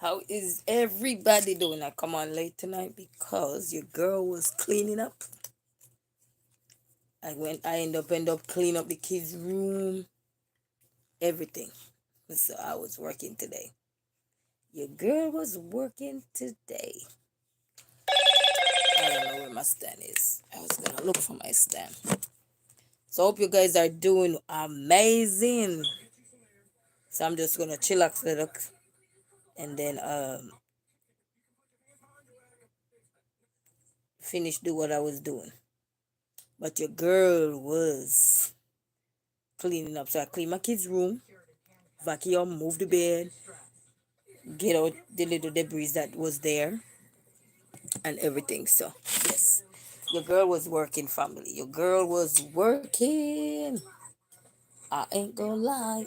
How is everybody doing? I come on late tonight because your girl was cleaning up. I end up cleaning up the kids' room, everything. So I was working today. Your girl was working today. I don't know where my stand is. I was gonna look for my stand. So I hope you guys are doing amazing. So I'm just gonna chillax a little and then finish do what I was doing. But your girl was cleaning up. So I cleaned my kids' room, vacuum, move the bed, get out the little debris that was there and everything. So yes. Your girl was working, family. Your girl was working. I ain't gonna lie.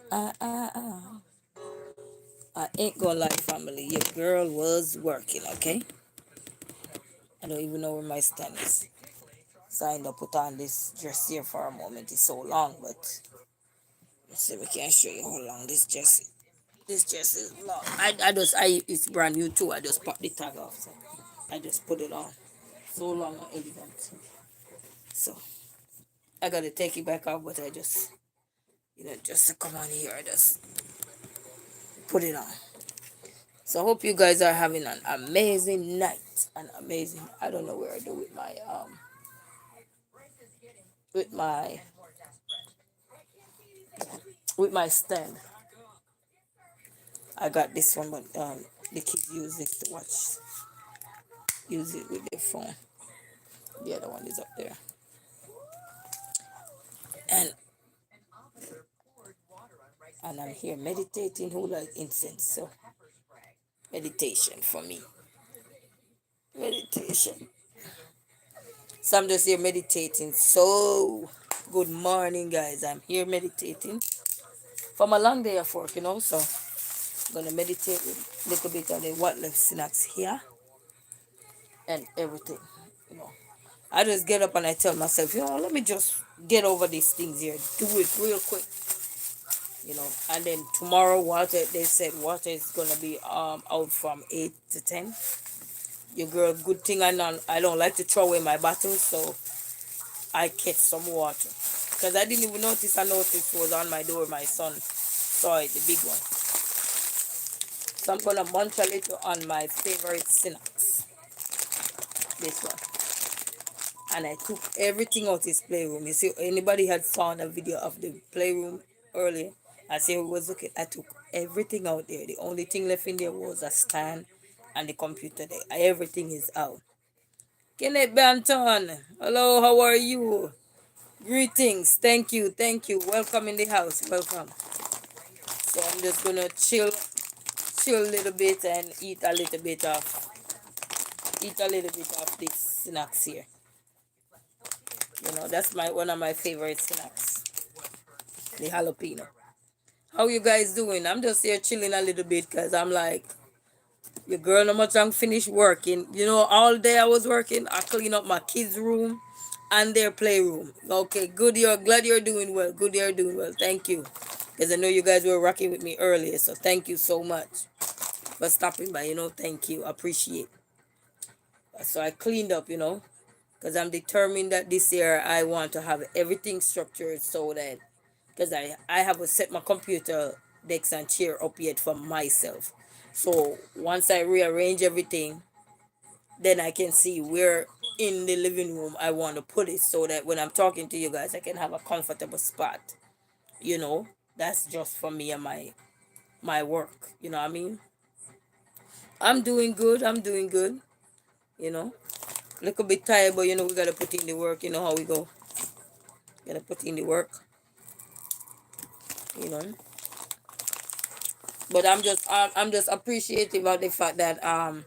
I ain't gonna lie, family. Your girl was working, okay? I don't even know where my stand is. So I end up put on this dress here for a moment. It's so long, but let's see, we can show you how long this dress is. This dress is long. It's brand new too. I just pop the tag off. So I just put it on. So long and elegant. So I gotta take it back off, but I just, just to come on here, I just put it on. So I hope you guys are having an amazing night. An amazing. I don't know where I do with my with my stand. I got this one, but the kids use it to watch. Use it with their phone. The other one is up there, and I'm here meditating. Who like incense? So meditation for me. Meditation. So I'm just here meditating. So good morning, guys. I'm here meditating from a long day of work, So I'm gonna meditate with a little bit of the what left snacks here and everything, you know. I just get up and I tell myself, let me just get over these things here, do it real quick, And then tomorrow, they said water is gonna be out from 8 to 10. Your girl, good thing I don't like to throw away my bottles, so I catch some water. Because I didn't even notice a notice was on my door. My son saw it, the big one. So I'm gonna munch a little on my favorite snacks. This one. And I took everything out his playroom. You see, anybody had found a video of the playroom earlier? I see it was okay. I took everything out there. The only thing left in there was a stand and the computer there. Everything is out. Kenneth Banton, hello, how are you? Greetings, thank you. Welcome in the house, welcome. So I'm just gonna chill a little bit and eat a little bit of these snacks here. That's one of my favorite snacks, the jalapeno. How you guys doing? I'm just here chilling a little bit because I'm like, your girl no much I'm finished working. All day I was working. I clean up my kids' room and their playroom. Okay, good. You're glad you're doing well. Good, you're doing well. Thank you. Because I know you guys were rocking with me earlier. So thank you so much for stopping by. Thank you. Appreciate. So I cleaned up, because I'm determined that this year I want to have everything structured so that, because I haven't set my computer desk and chair up yet for myself. So once I rearrange everything, then I can see where in the living room I want to put it so that when I'm talking to you guys, I can have a comfortable spot. You know, that's just for me and my work. You know what I mean? I'm doing good. I'm doing good. You know, little bit tired, but we gotta put in the work. You know how we go. Gotta put in the work. You know, but I'm just appreciative of the fact that I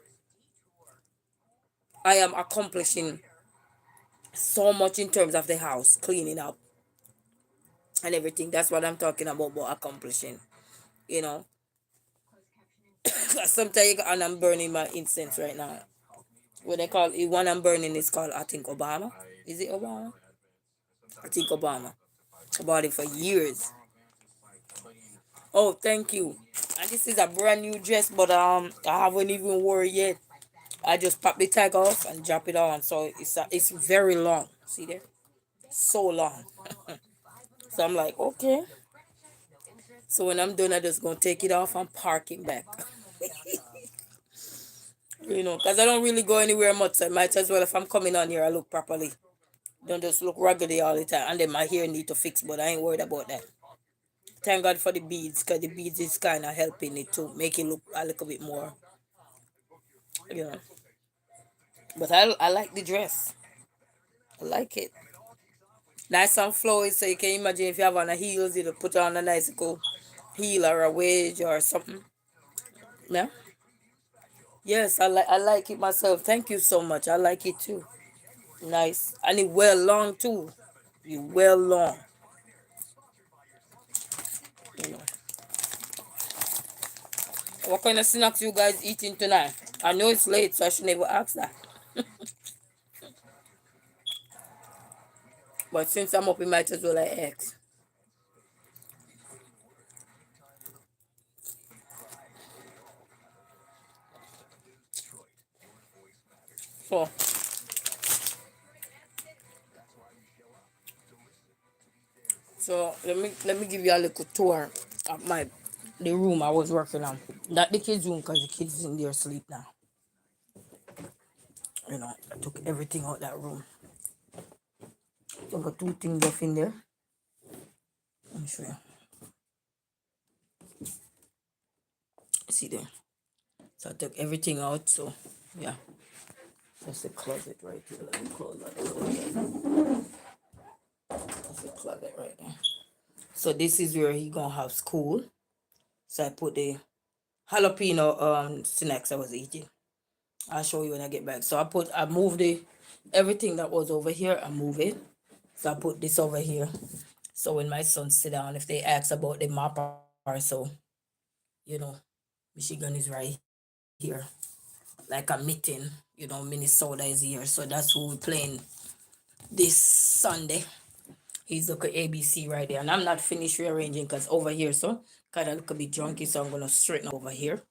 am accomplishing so much in terms of the house cleaning up and everything. That's what I'm talking about accomplishing. You know, sometimes and I'm burning my incense right now. What they call it, one I'm burning is called, I think, Obama. Is it Obama? I think Obama. I bought it for years. Oh, thank you. And this is a brand new dress, but I haven't even wore it yet. I just pop the tag off and drop it on. So it's very long. See there? So long. So I'm like, okay. So when I'm done, I just gonna take it off and park it back. Because I don't really go anywhere much. So I might as well, if I'm coming on here, I look properly. Don't just look raggedy all the time. And then my hair need to fix, but I ain't worried about that. Thank God for the beads, because the beads is kind of helping it to make it look a little bit more, you know. But I like the dress. I like it. Nice and flowy, so you can imagine if you have on a heels, you put on a nice cool heel or a wedge or something. Yeah. Yes, I like it myself. Thank you so much. I like it too. Nice. And it well long too. You well long. You know. What kind of snacks you guys eating tonight? I know it's late, so I should never ask that. But since I'm up, we might as well I ask. So so let me give you a little tour of the room I was working on. Not the kids' room, because the kids in there sleep now. I took everything out that room. So I got two things left in there. Let me show you. See there. So I took everything out. So yeah, that's the closet right here. Let me close that door. That's the closet right there. So this is where he gonna have school. So I put the jalapeno snacks I was eating. I'll show you when I get back. So I moved everything that was over here. I move it. So I put this over here. So when my son sit down, if they ask about the map or so, you know, Michigan is right here. Like a meeting, Minnesota is here. So that's who we're playing this Sunday. He's look at ABC right there. And I'm not finished rearranging because over here, so kind of look a bit junky. So I'm going to straighten up over here.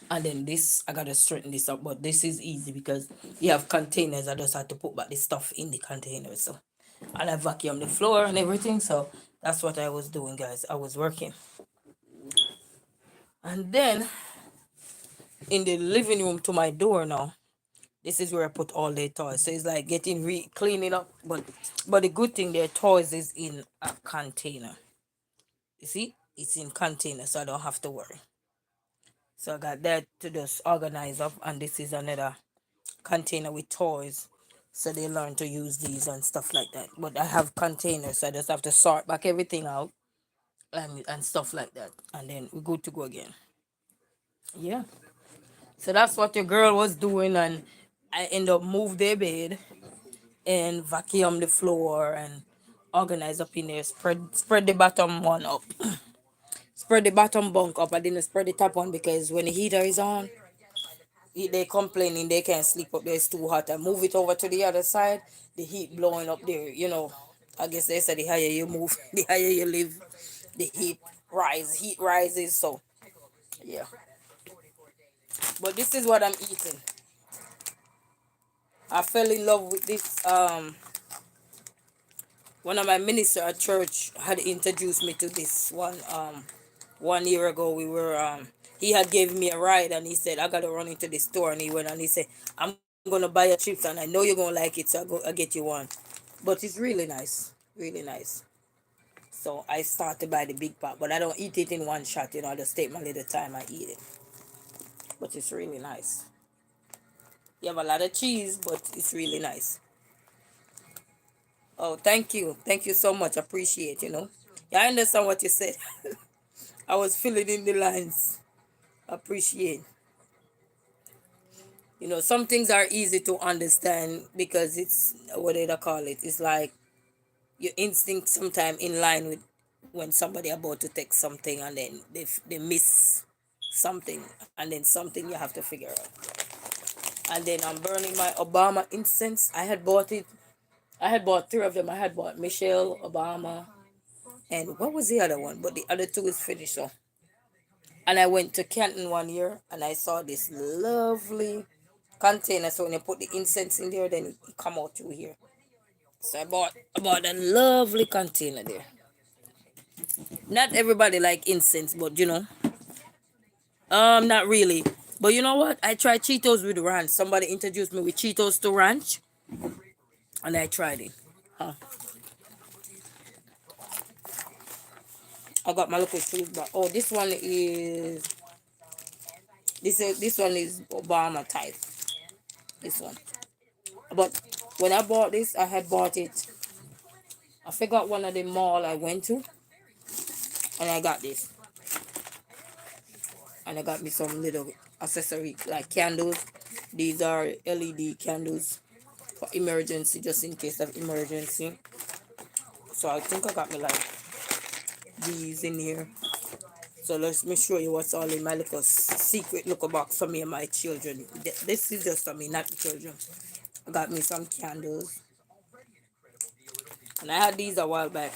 And then this, I got to straighten this up. But this is easy because you have containers. I just have to put back the stuff in the containers. So, and I vacuum the floor and everything. So that's what I was doing, guys. I was working. And then in the living room to my door now, this is where I put all their toys. So it's like getting cleaning up. But the good thing, their toys is in a container. You see, it's in container, so I don't have to worry. So I got that to just organize up, and this is another container with toys. So they learn to use these and stuff like that. But I have containers, so I just have to sort back everything out and stuff like that. And then we're good to go again. Yeah. So that's what your girl was doing, and I end up move their bed and vacuum the floor and organize up in there. Spread the bottom one up. Spread the bottom bunk up. I didn't spread the top one because when the heater is on, they complaining they can't sleep up there. It's too hot. I move it over to the other side. The heat blowing up there. I guess they said the higher you move, the higher you live, the heat rises. So yeah. But this is what I'm eating. I fell in love with this. One of my minister at church had introduced me to this one. 1 year ago, he had given me a ride, and he said I gotta run into the store, and he went and he said I'm gonna buy a chips, and I know you're gonna like it, so I get you one. But it's really nice, really nice. So I start to buy the big pack, but I don't eat it in one shot. I just take my little time and eat it. But it's really nice. You have a lot of cheese, but it's really nice. Oh, thank you so much. Appreciate. Yeah, I understand what you said. I was filling in the lines. Appreciate. Some things are easy to understand because it's what they call it. It's like your instinct sometimes in line with when somebody about to take something, and then they miss something, and then something you have to figure out. And then I'm burning my Obama incense. I had bought three of them. I had bought Michelle Obama, And what was the other one? But the other two is finished. So, and I went to Canton one year and I saw this lovely container. So when you put the incense in there, then it come out through here. So I bought a lovely container there. Not everybody like incense, but not really. But you know what? I tried Cheetos with ranch. Somebody introduced me with Cheetos to ranch, and I tried it. Huh. I got my local shoes back. Oh, this one is Obama type. This one. But when I bought this, I had bought it. I forgot one of the mall I went to, and I got this. And I got me some little accessory like candles. These are LED candles for emergency, just in case of emergency. So I think I got me like these in here. So let me show you what's all in my little secret little box for me and my children. This is just for me, not the children. I got me some candles. And I had these a while back.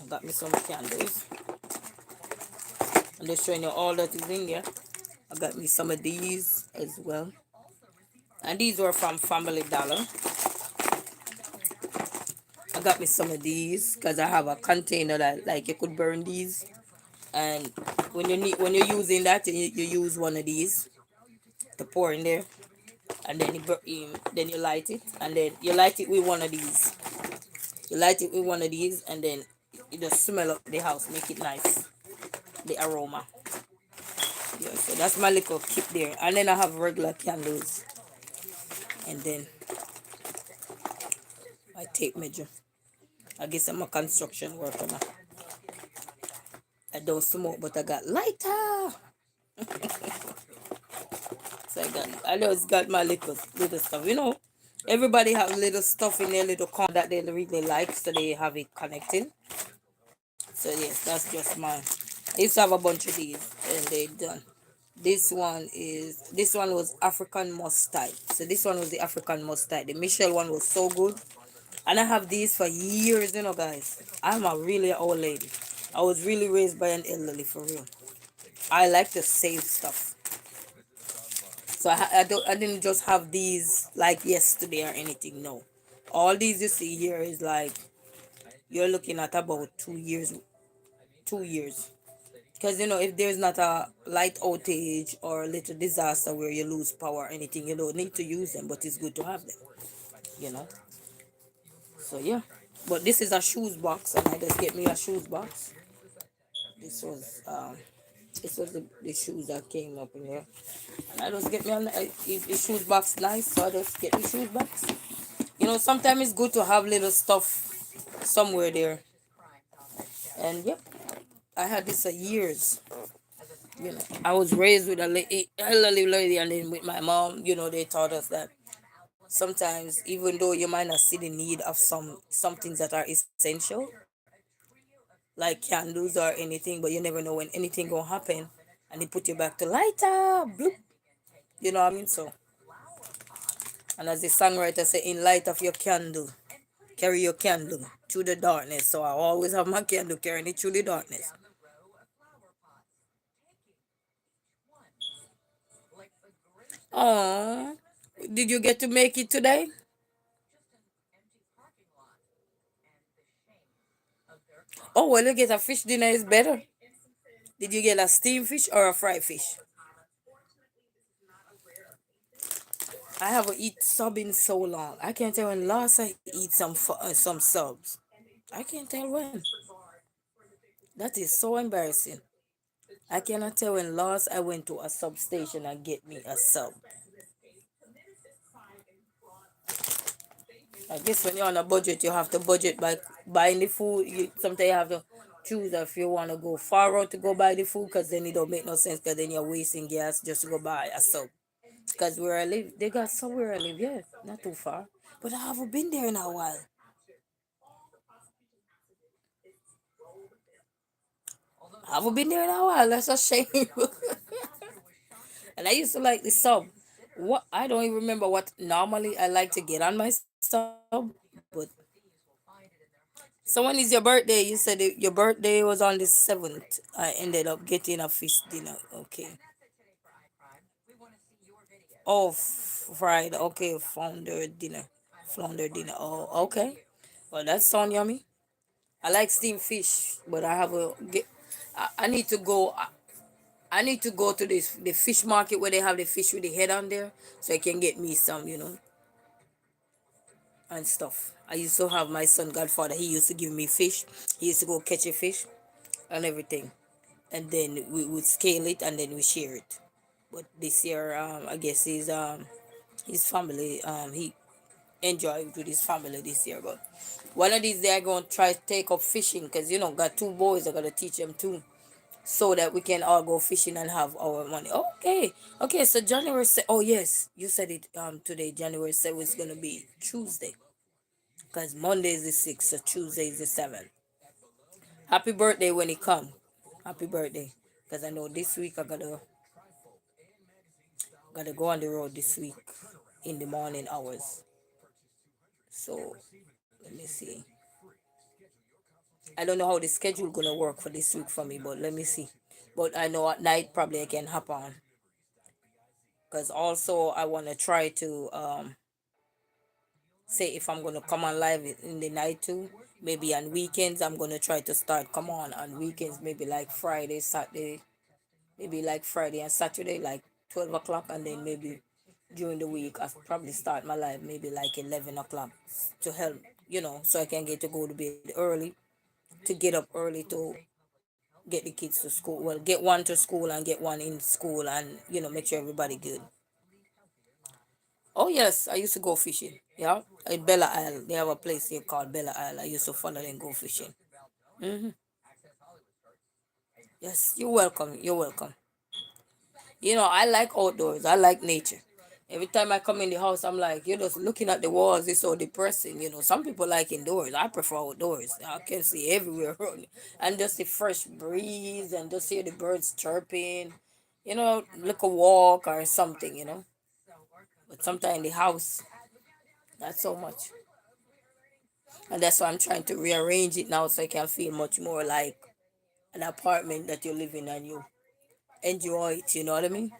Got me some candles. I'm just showing you all that is in here. I got me some of these as well. And these were from Family Dollar. I got me some of these because I have a container that like you could burn these. And when you're using that, you use one of these to pour in there, and then then you light it, and then you light it with one of these. You light it with one of these, and then you just smell up the house, make it nice, the aroma. Yeah, so that's my little kit there. And then I have regular candles, and then my tape measure. I guess I'm a construction worker now. I don't smoke, but I got lighter. So I just got my little stuff. Everybody have little stuff in their little corner that they really like, so they have it connecting. So yes, that's just mine. I used to have a bunch of these, and they done. This one was African mustard. So this one was the African mustard. The Michelle one was so good, and I have these for years. Guys, I'm a really old lady. I was really raised by an elderly for real. I like to save stuff. So I didn't just have these like yesterday or anything. No, all these you see here is like you're looking at about 2 years. 2 years, because if there's not a light outage or a little disaster where you lose power or anything, you don't need to use them, but it's good to have them. You know. So yeah, but this is a shoes box, and I just get me a shoes box. This was the shoes that came up in here. I just get me the shoes box nice, so I just get the shoes box. Sometimes it's good to have little stuff somewhere there. And yep, I had this for years. I was raised with a elderly lady, and then with my mom, they taught us that sometimes, even though you might not see the need of some things that are essential, like candles or anything, but you never know when anything gonna happen, and they put you back to lighter, bloop. You know what I mean? So, and as the songwriter say, in light of your candle, carry your candle through the darkness. So I always have my candle carrying it through the darkness. Oh, did you get to make it today? Oh, well, you get a fish dinner is better. Did you get a steamed fish or a fried fish? I haven't eaten sub in so long. I can't tell when last I eat some subs. I can't tell when. That is so embarrassing. I cannot tell when last I went to a sub station and get me a sub. I guess when you're on a budget, you have to budget by buying the food. Sometimes you have to choose if you want to go far out to go buy the food, because then it don't make no sense, because then you're wasting gas just to go buy a sub. Because where I live, they got somewhere I live, yeah, not too far. But I haven't been there in a while. I haven't been there in a while. That's a shame. And I used to like the sub. What I don't even remember what normally I like to get on my sub, but So when is your birthday? You said your birthday was on the 7th. I ended up getting a fish dinner. Okay. Oh, Friday. Okay, founder dinner. Flounder dinner. Oh, okay. Well, that sound yummy. I like steamed fish, but I have a get. I need to go. I need to go to this the fish market where they have the fish with the head on there, so I can get me some, and stuff. I used to have my son Godfather. He used to give me fish. He used to go catch a fish and everything, and then we would scale it and then we share it. But this year, I guess his family, he enjoyed with his family this year. But one of these days, I gonna try to take up fishing because got two boys. I gotta teach them too, so that we can all go fishing and have our money. Okay, okay. So oh yes, you said it. Today January 7th is gonna be Tuesday, because Monday is the 6th, so Tuesday is the 7th. Happy birthday when it come. Happy birthday, because I know this week I gotta go on the road this week in the morning hours. So let me see. I don't know how the schedule gonna work for this week for me, but let me see. But I know at night probably I can hop on, because also I wanna try to say if I'm gonna come on live in the night too. Maybe on weekends I'm gonna try to start come on weekends, maybe like Friday, Saturday, maybe like Friday and Saturday, like 12 o'clock, and then maybe during the week I'll probably start my live maybe like 11 o'clock to help, so I can get to go to bed early, to get up early to get the kids to school. Well, get one to school and get one in school, and make sure everybody good. Oh yes, I used to go fishing. Yeah, in Bella Isle, they have a place here called Bella Isle. I used to follow them go fishing. hmm Yes, you're welcome. You're welcome. I like outdoors. I like nature. Every time I come in the house, I'm like, you're just looking at the walls. It's so depressing. Some people like indoors. I prefer outdoors. I can see everywhere around me. And just the fresh breeze and just hear the birds chirping. Look a walk or something. But sometimes in the house, not so much. And that's why I'm trying to rearrange it now so I can feel much more like an apartment that you live in and you enjoy it. You know what I mean?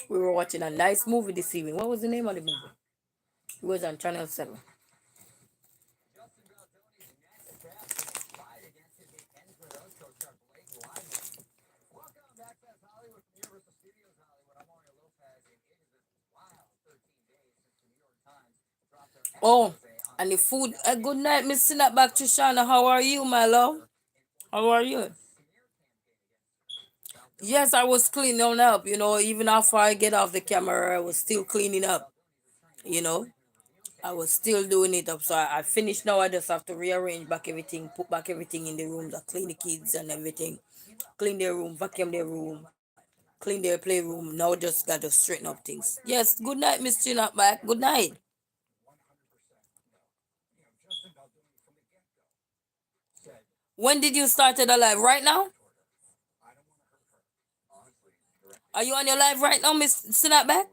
We were watching a nice movie this evening. What was the name of the movie? It was on Channel 7. Oh, and the food. Good night, Miss Back to Shana. How are you, my love? How are you? Yes, I was cleaning up. Even after I get off the camera, I was still cleaning up. You know, I was still doing it up. So I finished now. I just have to rearrange back everything, put back everything in the room, clean the kids and everything, clean their room, vacuum their room, clean their playroom. Now just got to straighten up things. Yes, good night, Miss Back. Good night. When did you start it alive? Right now? Are you on your live right now, Miss Snapback?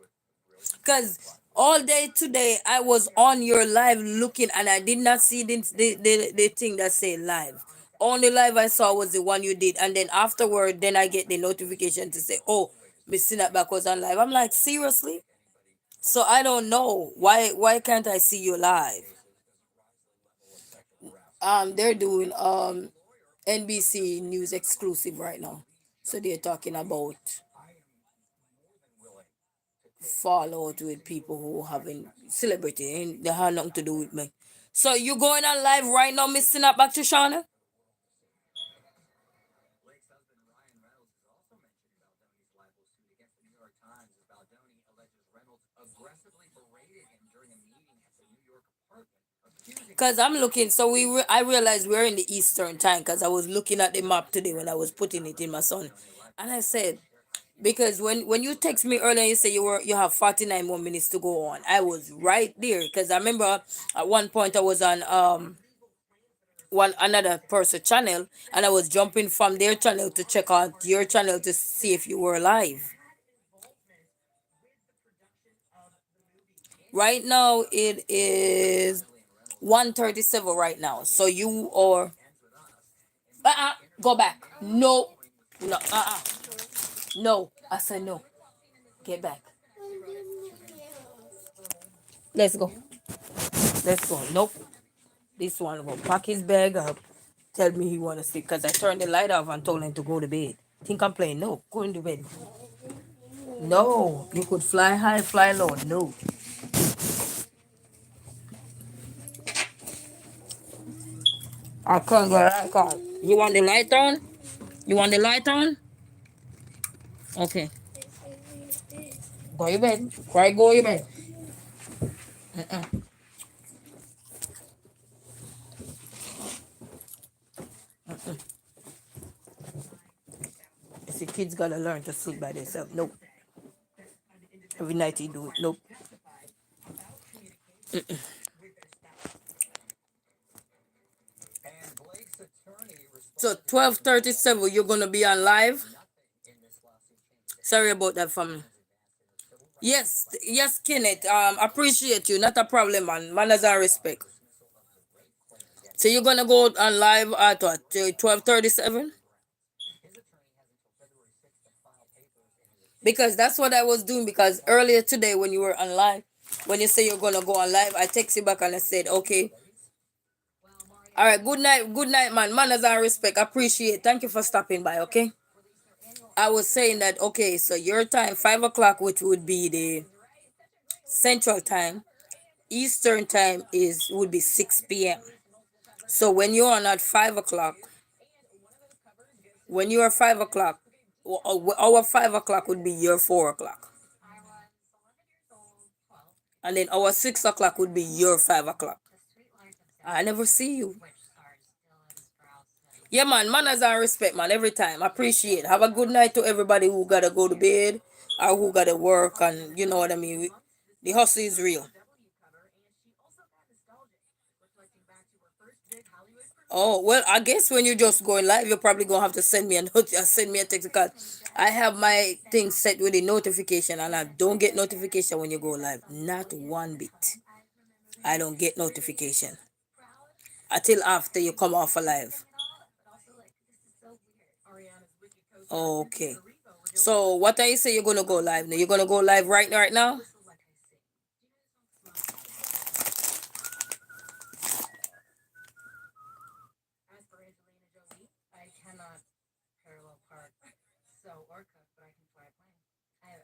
Because all day today I was on your live looking and I did not see the thing that say live. Only live I saw was the one you did, and then afterward, then I get the notification to say, "Oh, Miss Snapback was on live." I'm like, seriously? So I don't know why can't I see you live? They're doing NBC News exclusive right now, so they're talking about fallout with people who haven't celebrated and they have nothing to do with me. So you going on live right now, Miss Back to Shauna? Cause I'm looking. So I realized we're in the Eastern time. Cause I was looking at the map today when I was putting it in my son, and I said, because when you text me earlier, you say you have 49 more minutes to go on. I was right there. Cause I remember at one point I was on one another person channel, and I was jumping from their channel to check out your channel to see if you were live. Right now it is 1:37 right now. So you are go back. No. No. No. I said no. Get back. Let's go. Let's go. Nope. This one will pack his bag up. Tell me he wanna sleep because I turned the light off and told him to go to bed. Think I'm playing? No. Go into bed. No. You could fly high, fly low. No. I can't go. I can't. You want the light on? You want the light on? Okay. Go to bed. Cry, go to bed. Uh-uh. See, kids gotta learn to sleep by themselves. Nope. Every night you do it. Nope. So 12:37, you're gonna be on live. Sorry about that, family. Yes, yes, Kenneth. Appreciate you. Not a problem, man. Manners and respect. So you're gonna go on live at what? 12:37? Because that's what I was doing. Because earlier today, when you were on live, when you say you're gonna go on live, I text you back and I said, okay. All right. Good night, man. Manners and respect. Appreciate. Thank you for stopping by. Okay. I was saying that. Okay. So your time, 5 o'clock, which would be the Central Time. Eastern Time is would be 6 p.m. So when you're on at 5 o'clock, when you are 5 o'clock, our 5 o'clock would be your 4 o'clock, and then our 6 o'clock would be your 5 o'clock. I never see you. Yeah, man. Manners and respect, man. Every time. Appreciate. Have a good night to everybody who gotta go to bed or who gotta work, and you know what I mean. The hustle is real. Oh well, I guess when you're just going live, you're probably gonna have to send me a send me a text because I have my thing set with the notification, and I don't get notification when you go live. Not one bit. I don't get notification until after you come off a live. Okay. So what are you say you're gonna go live now? You're gonna go live right now?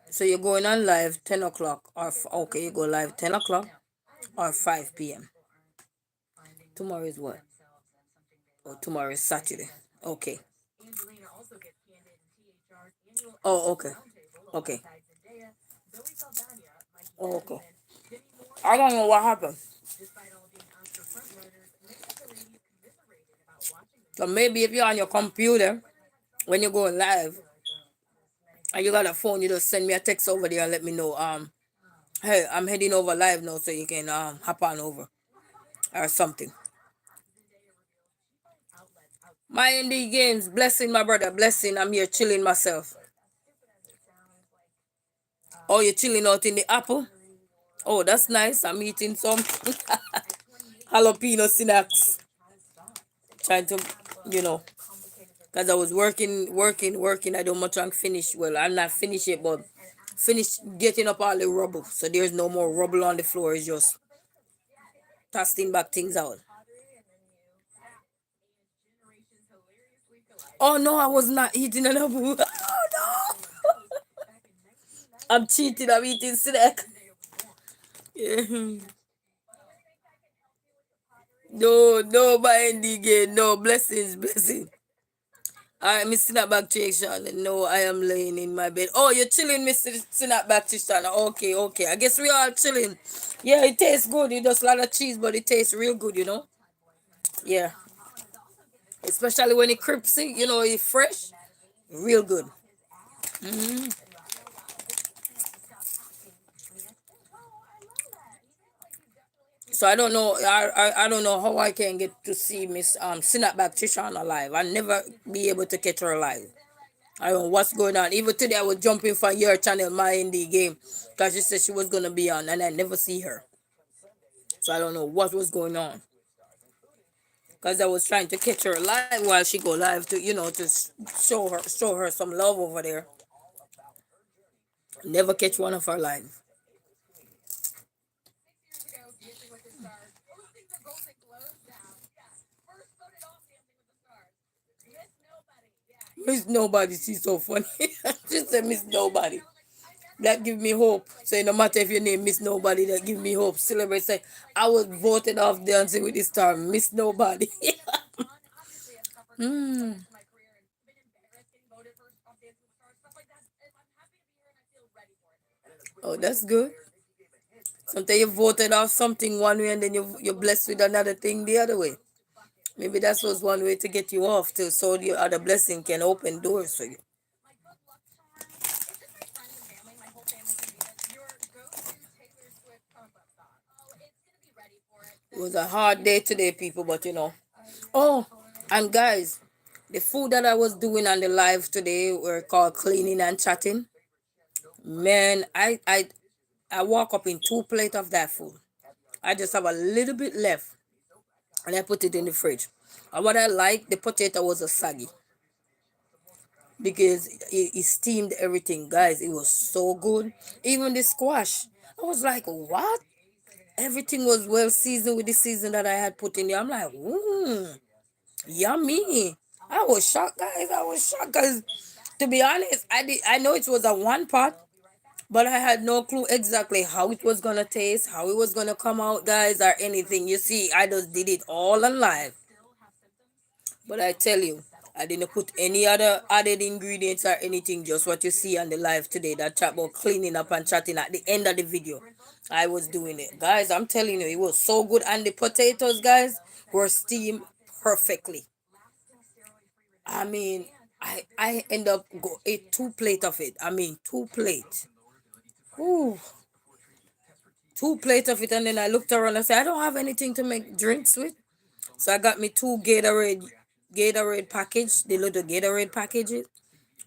So you're going on live 10 o'clock okay, you go live 10 o'clock or 5 p.m. Tomorrow is what? Oh, tomorrow is Saturday. Okay. Oh, okay. Okay. Oh, okay. I don't know what happened. So maybe if you're on your computer when you go live and you got a phone, you just send me a text over there and let me know. Hey, I'm heading over live now, so you can hop on over or something. My indie games, blessing my brother, blessing. I'm here chilling myself. Oh, you're chilling out in the apple? Oh, that's nice. I'm eating some jalapeno snacks. Trying to, you know, because I was working. I don't much on finish. Well, I'm not finished yet, but finished getting up all the rubble. So there's no more rubble on the floor. It's just casting back things out. Oh no, I was not eating an apple. Oh no, I'm cheating. I'm eating snack. Yeah. No, no, my ending again. No, blessings, blessings. I'm Miss Snapback Trishan. No, I am laying in my bed. Oh, you're chilling, Mr. Snapback Trishan. Okay, okay. I guess we all chilling. Yeah, it tastes good. It does a lot of cheese, but it tastes real good, you know? Yeah. Especially when it crispy, you know, it's fresh. Real good. Hmm. So I don't know. I don't know how I can get to see Miss Snapback Tishana live. I never be able to catch her live. I don't know what's going on. Even today I was jumping for your channel, my indie game, because she said she was gonna be on, and I never see her. So I don't know what was going on. Because I was trying to catch her live while she go live to to show her some love over there. Never catch one of her live. Miss Nobody, she's so funny. She said Miss Nobody. That give me hope. Say no matter if your name Miss Nobody, that give me hope. Celebrate say I was voted off Dancing with the Star. Miss Nobody. Hmm. Oh, that's good. Sometimes you voted off something one way and then you're blessed with another thing the other way. Maybe that was one way to get you off too, so the other blessing can open doors for you. It was a hard day today, people, but Oh, and guys, the food that I was doing on the live today were called cleaning and chatting. Man, I walk up in 2 plates of that food. I just have a little bit left, and I put it in the fridge. And what I like, the potato was a saggy because it steamed everything, guys. It was so good. Even the squash, I was like, what? Everything was well seasoned with the season that I had put in there. I'm like, yummy. I was shocked, guys. I was shocked because, to be honest, I know it was a one pot, but I had no clue exactly how it was gonna taste, how it was gonna come out, guys, or anything. You see, I just did it all on live. But I tell you, I didn't put any other added ingredients or anything, just what you see on the live today. That chat about cleaning up and chatting at the end of the video. I was doing it. Guys, I'm telling you, it was so good. And the potatoes, guys, were steamed perfectly. I mean, I end up ate 2 plate of it. I mean, 2 plate. Ooh, 2 plate of it, and then I looked around and said, I don't have anything to make drinks with. So I got me two Gatorade package, the little Gatorade packages.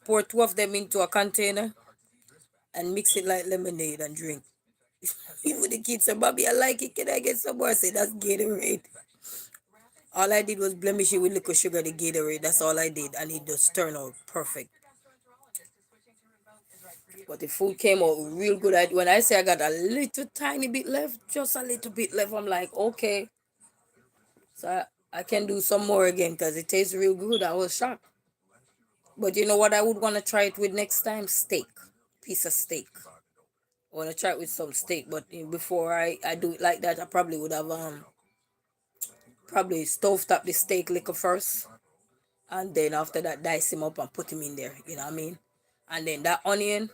Pour two of them into a container and mix it like lemonade and drink. Even the kids said, Bobby, I like it. Can I get some more? I said, that's Gatorade. All I did was blemish it with liquor sugar, the Gatorade. That's all I did. And it just turned out perfect. But the food came out real good. When I say I got a little tiny bit left, just a little bit left, I'm like, okay. So I can do some more again because it tastes real good. I was shocked. But you know what I would want to try it with next time? Steak. Piece of steak. I want to try it with some steak. But before I do it like that, I probably would have probably stoved up the steak liquor first. And then after that, dice him up and put him in there. You know what I mean? And then that onion,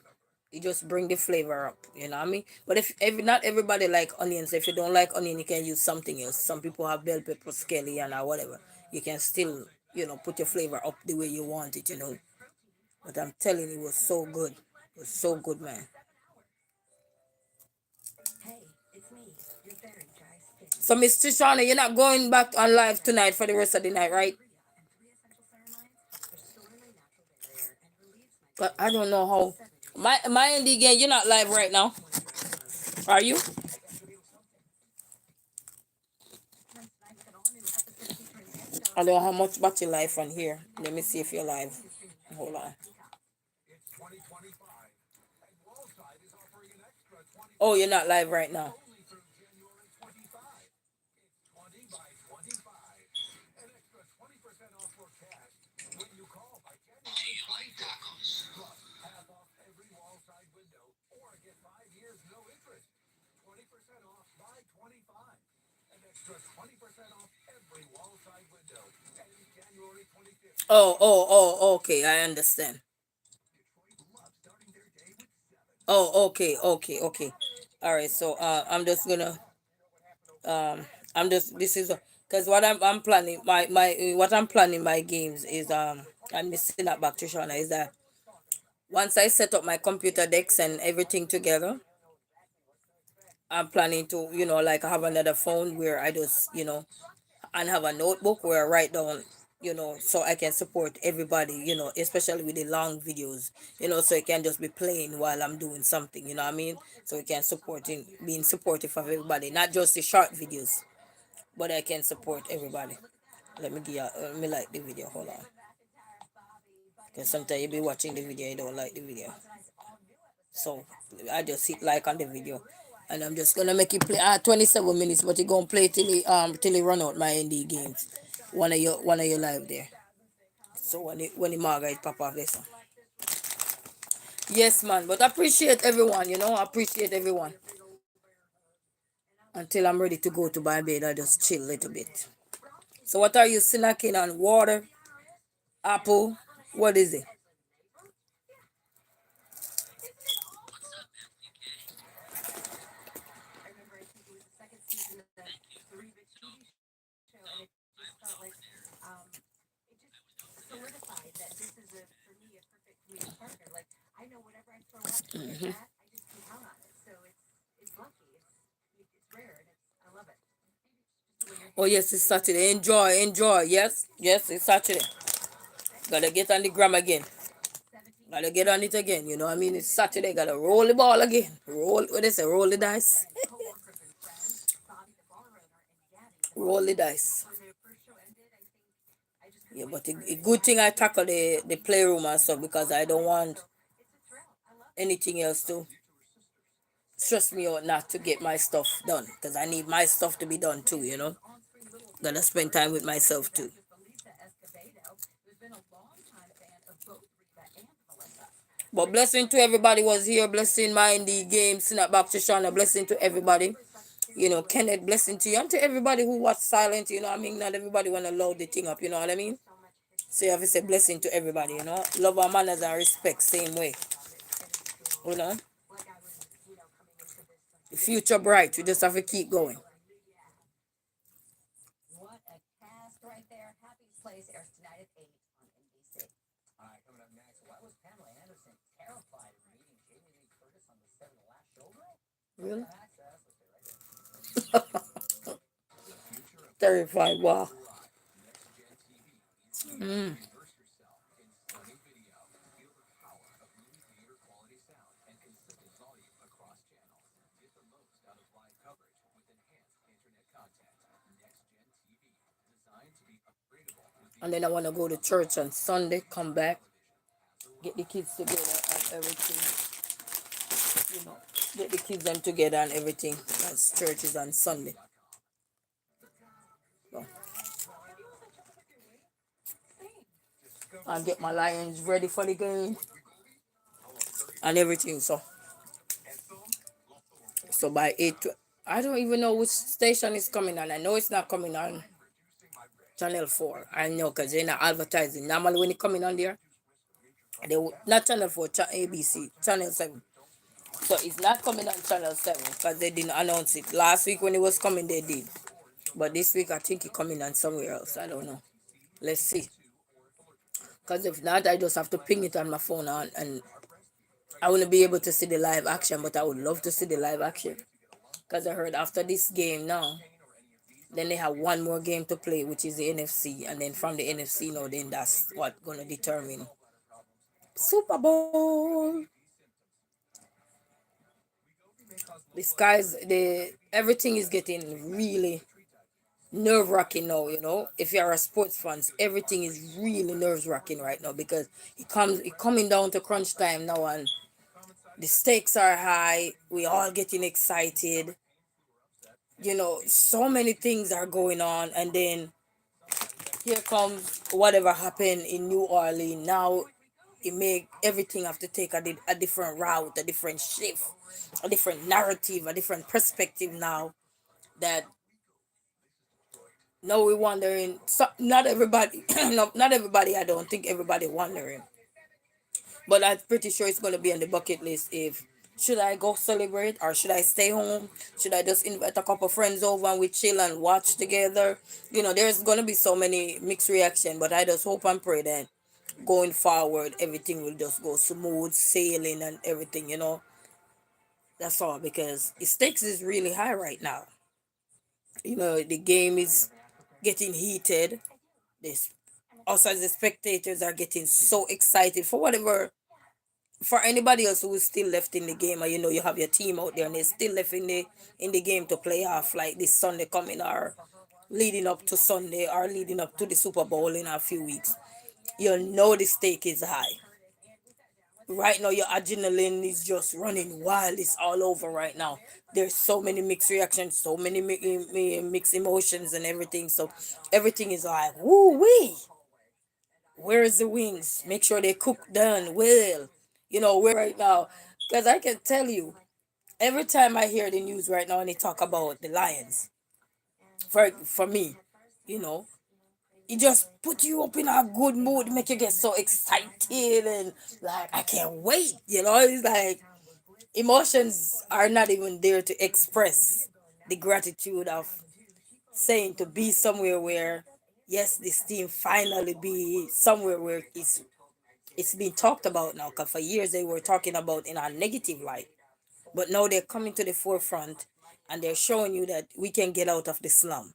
you just bring the flavor up. You know what I mean? But if not everybody like onions, if you don't like onion, you can use something else. Some people have bell pepper, scallion, or whatever. You can still, put your flavor up the way you want it. But I'm telling you, it was so good. It was so good, man. So, Miss Trishana, you're not going back on live tonight for the rest of the night, right? But I don't know how. My Andy again, you're not live right now, are you? I don't know how much battery life on here. Let me see if you're live. Hold on. Oh, you're not live right now. Oh, okay, I understand. Oh, okay. All right, so I'm just gonna I'm just this is because what I'm planning my what I'm planning my games is I'm missing that back to Shana is that once I set up my computer decks and everything together, I'm planning to, like have another phone where I just, and have a notebook where I write down, so I can support everybody, especially with the long videos, so it can just be playing while I'm doing something, you know what I mean? So we can being supportive of everybody, not just the short videos, but I can support everybody. Let me like the video. Hold on, because sometimes you be watching the video, you don't like the video, so I just hit like on the video, and I'm just gonna make it play. 27 minutes, but you gonna play till it run out my ND games. One of your live there. So when the Margaret pop off this one. Yes, man. But I appreciate everyone. I appreciate everyone. Until I'm ready to go to my bed, I just chill a little bit. So what are you snacking on? Water, apple. What is it? Mhm. Oh yes, it's Saturday. Enjoy, enjoy. Yes, yes, it's Saturday. Gotta get on the gram again. Gotta get on it again. You know what I mean? It's Saturday. Gotta roll the ball again. Roll. What they say? Roll the dice. Roll the dice. Yeah, but a good thing I tackle the playroom and stuff because I don't want anything else to stress me out not to get my stuff done because I need my stuff to be done too. Gotta spend time with myself too. But blessing to everybody was here. Blessing mind the game. Snap back to Shana. Blessing to everybody. Kenneth, blessing to you. And to everybody who was silent, I mean, not everybody want to load the thing up, you know what I mean? So you have to say blessing to everybody. Love and manners and respect, same way. You know? The future bright. We just have to keep going. Really? Terrified. Wow. Mm. And then I want to go to church on Sunday, come back, get the kids together and everything. You know, get the kids them together and everything. As church is on Sunday. So, and get my lions ready for the game and everything. So by 8, I don't even know which station is coming on. I know it's not coming on Channel 4. I know because they're not advertising. Normally when it coming on there, not Channel 4, ABC, Channel 7. So it's not coming on Channel 7 because they didn't announce it. Last week when it was coming, they did. But this week I think it's coming on somewhere else. I don't know. Let's see. Because if not, I just have to ping it on my phone and I wouldn't be able to see the live action, but I would love to see the live action. Because I heard after this game now, then they have one more game to play, which is the NFC. And then from the NFC now, then that's what gonna determine Super Bowl. The everything is getting really nerve wracking now, If you're a sports fan, everything is really nerve wracking right now because it coming down to crunch time now and the stakes are high. We all getting excited. So many things are going on, and then here comes whatever happened in New Orleans. Now it make everything have to take a different route, a different shift, a different narrative, a different perspective now. That now we're wondering. So, not everybody, not everybody. I don't think everybody wondering, but I'm pretty sure it's gonna be on the bucket list. If should I go celebrate or should I stay home? Should I just invite a couple friends over and we chill and watch together? There's gonna be so many mixed reaction, but I just hope and pray that going forward everything will just go smooth sailing and everything. That's all, because the stakes is really high right now. The game is getting heated. This Us as the spectators are getting so excited for whatever. For anybody else who is still left in the game, or you have your team out there and they're still left in the game to play off, like this Sunday coming, or leading up to Sunday, or leading up to the Super Bowl in a few weeks. The stake is high. Right now, your adrenaline is just running wild. It's all over right now. There's so many mixed reactions, so many mixed emotions and everything. So everything is like, woo wee. Where's the wings? Make sure they cook done well. Where right now? Because I can tell you, every time I hear the news right now and they talk about the Lions, for me, you know, it just put you up in a good mood, make you get so excited and like I can't wait. It's like emotions are not even there to express the gratitude of saying to be somewhere where, yes, this team finally be somewhere where it's been talked about now, because for years they were talking about in a negative light, but now they're coming to the forefront and they're showing you that we can get out of the slum.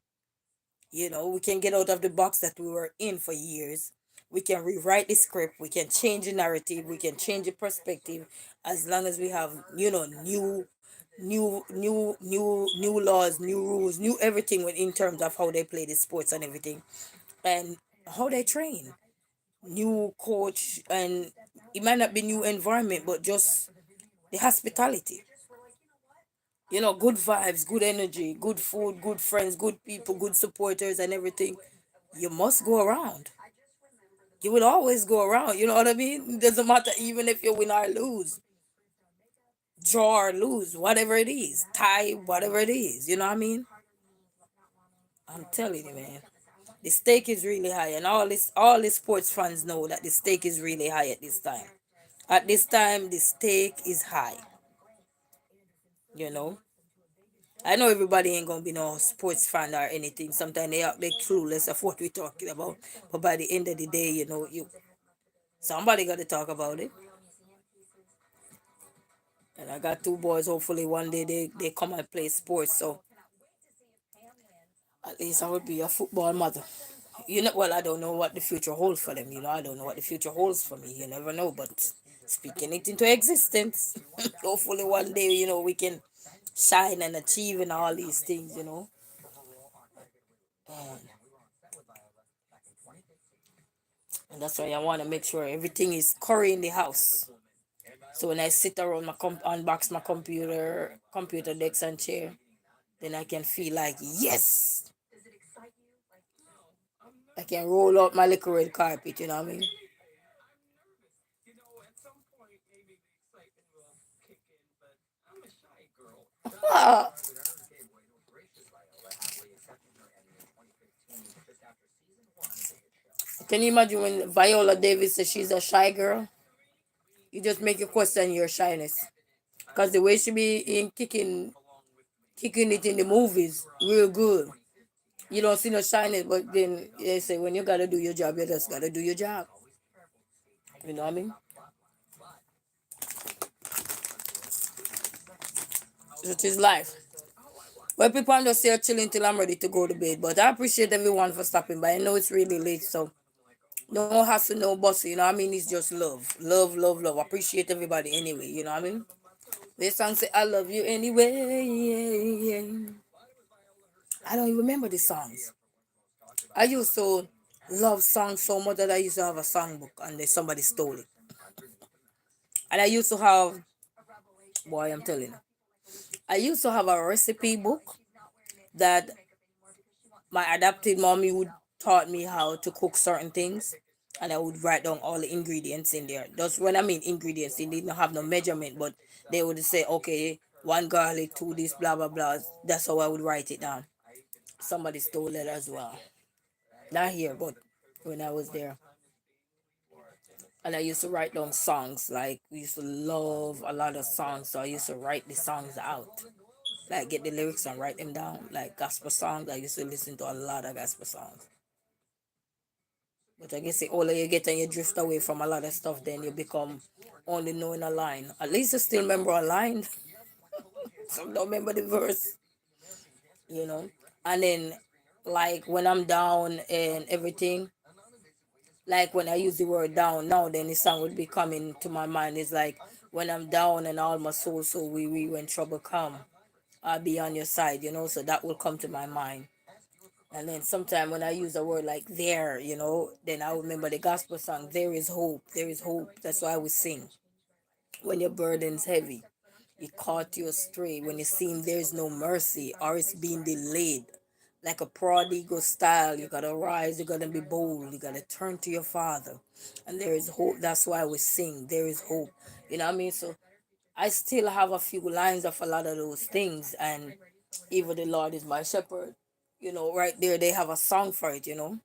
We can get out of the box that we were in for years. We can rewrite the script, we can change the narrative, we can change the perspective, as long as we have new laws, new rules, new everything in terms of how they play the sports and everything, and how they train, new coach, and it might not be new environment, but just the hospitality. Good vibes, good energy, good food, good friends, good people, good supporters, and everything. You must go around. You will always go around. You know what I mean? It doesn't matter even if you win or lose, draw or lose, whatever it is, tie, whatever it is. You know what I mean? I'm telling you, man. The stake is really high, and all the sports fans know that the stake is really high at this time. At this time, the stake is high. You know, I know everybody ain't gonna be no sports fan or anything. Sometimes they clueless of what we're talking about. But by the end of the day, somebody got to talk about it. And I got two boys. Hopefully, one day they come and play sports. So at least I would be a football mother. Well, I don't know what the future holds for them. I don't know what the future holds for me. You never know. But speaking it into existence, hopefully one day, we can shine and achieve in all these things. And, and that's why I want to make sure everything is curry in the house. So when I sit around unbox my computer decks and chair, then I can feel like, yes, I can roll out my little red carpet. You know what I mean? Ah, can you imagine when Viola Davis says she's a shy girl? You just make you question your shyness. Because the way she be kicking it in the movies, real good. You don't see no shyness, but then they say when you gotta do your job, you just gotta do your job. You know what I mean? It is life. Well, people, I'm just here chilling till I'm ready to go to bed. But I appreciate everyone for stopping by. I know it's really late, so no hassle, no bustle. You know what I mean? It's just love. Love, love, love. Appreciate everybody anyway. You know what I mean? This song say, I love you anyway. I don't even remember the songs. I used to love songs so much that I used to have a songbook and then somebody stole it. And I used to have, boy, I'm telling you, I used to have a recipe book that my adopted mommy would taught me how to cook certain things, and I would write down all the ingredients in there. That's when I mean ingredients, they didn't have no measurement, but they would say, okay, one garlic, two this, blah blah blah. That's how I would write it down. Somebody stole it as well. Not here, but when I was there. And I used to write down songs. Like we used to love a lot of songs, so I used to write the songs out. Like get the lyrics and write them down. Like gospel songs, I used to listen to a lot of gospel songs. But I guess the older you get and you drift away from a lot of stuff, then you become only knowing a line. At least you still remember a line. Some don't remember the verse, you know. And then, like when I'm down and everything, like when I use the word down now, then the song would be coming to my mind. It's like when I'm down and all my soul so weary when trouble come, I'll be on your side, you know. So that will come to my mind. And then sometime when I use a word like there, you know, then I remember the gospel song, there is hope, there is hope. That's why we sing. When your burden's heavy, he caught you astray. When it seems there's no mercy or it's being delayed. Like a prodigal style, you gotta rise, you gotta be bold, you gotta turn to your father. And there is hope. That's why we sing. There is hope. You know what I mean? So I still have a few lines of a lot of those things, and even the Lord is my shepherd. You know, right there they have a song for it, you know.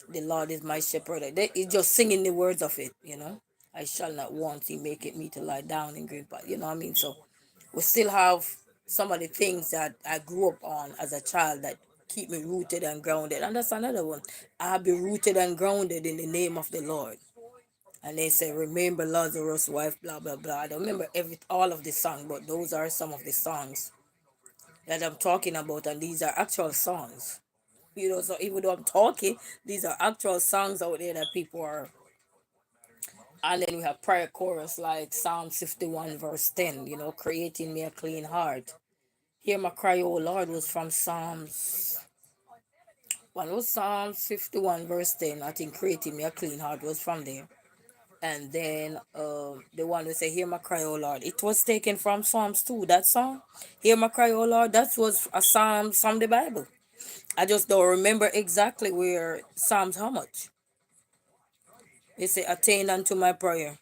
The Lord is my shepherd. It's just singing the words of it, you know. I shall not want, he maketh me to lie down in green path. You know what I mean? So we still have some of the things that I grew up on as a child that keep me rooted and grounded. And that's another one. I'll be rooted and grounded in the name of the Lord. And they say, remember Lazarus' wife, blah blah blah. I don't remember all of the song, but those are some of the songs that I'm talking about, and these are actual songs. You know, so even though I'm talking, these are actual songs out there that people are. And then we have prayer chorus like Psalm 51 verse 10, you know, creating me a clean heart. Hear my cry, O Lord, was from Psalms. One was Psalms 51 verse 10. I think creating me a clean heart was from there. And then the one who say, hear my cry, O Lord. It was taken from Psalms 2. That song, hear my cry, O Lord, that was a psalm from the Bible. I just don't remember exactly where Psalms how much. It say, attain unto my prayer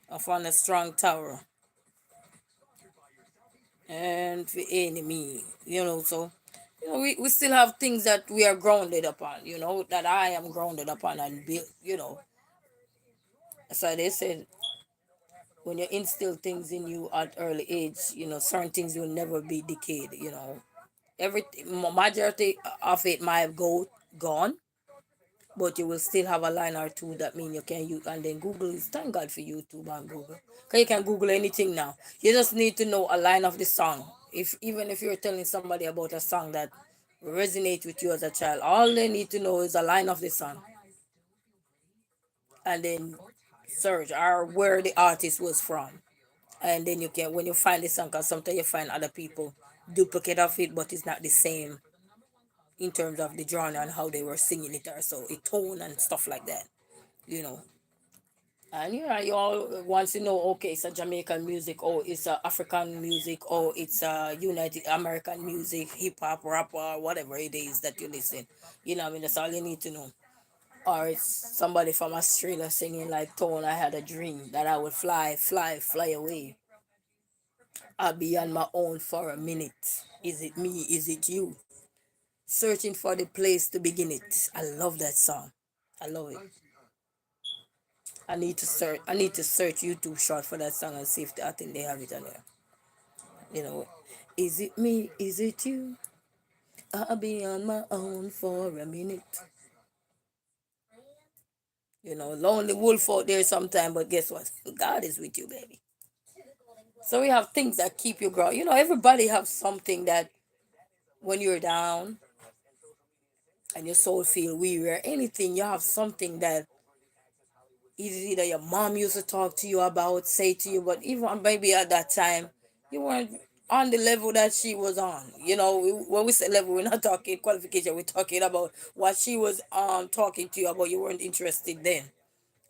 upon a strong tower and the enemy. You know, so you know, we still have things that we are grounded upon, you know, that I am grounded upon and built, you know. So they said when you instill things in you at early age, you know, certain things will never be decayed, you know. Everything majority of it might have gone, but you will still have a line or two that mean you can use. And then Google is, thank God for YouTube and Google, because you can Google anything now. You just need to know a line of the song. If even if you're telling somebody about a song that resonate with you as a child, all they need to know is a line of the song, and then search or where the artist was from. And then you can, when you find the song, because sometimes you find other people duplicate of it, but it's not the same in terms of the genre and how they were singing it, or so it tone and stuff like that, you know. And yeah, you all wants to know, okay, it's a Jamaican music, or it's a African music, or it's a United American music, hip hop, rap, or whatever it is that you listen. You know, what I mean, that's all you need to know. Or it's somebody from Australia singing like Tone, I had a dream that I would fly, fly, fly away. I'll be on my own for a minute. Is it me? Is it you? Searching for the place to begin it. I love that song. I love it. I need to search YouTube short for that song and see if I think they have it on there. You know, is it me? Is it you? I'll be on my own for a minute. You know, lonely wolf out there sometime, but guess what? God is with you, baby. So we have things that keep you growing. You know, everybody have something that when you're down and your soul feel weary or anything, you have something that either your mom used to talk to you about, say to you, but even maybe at that time, you weren't on the level that she was on. You know, when we say level, we're not talking qualification. We're talking about what she was talking to you about. You weren't interested then.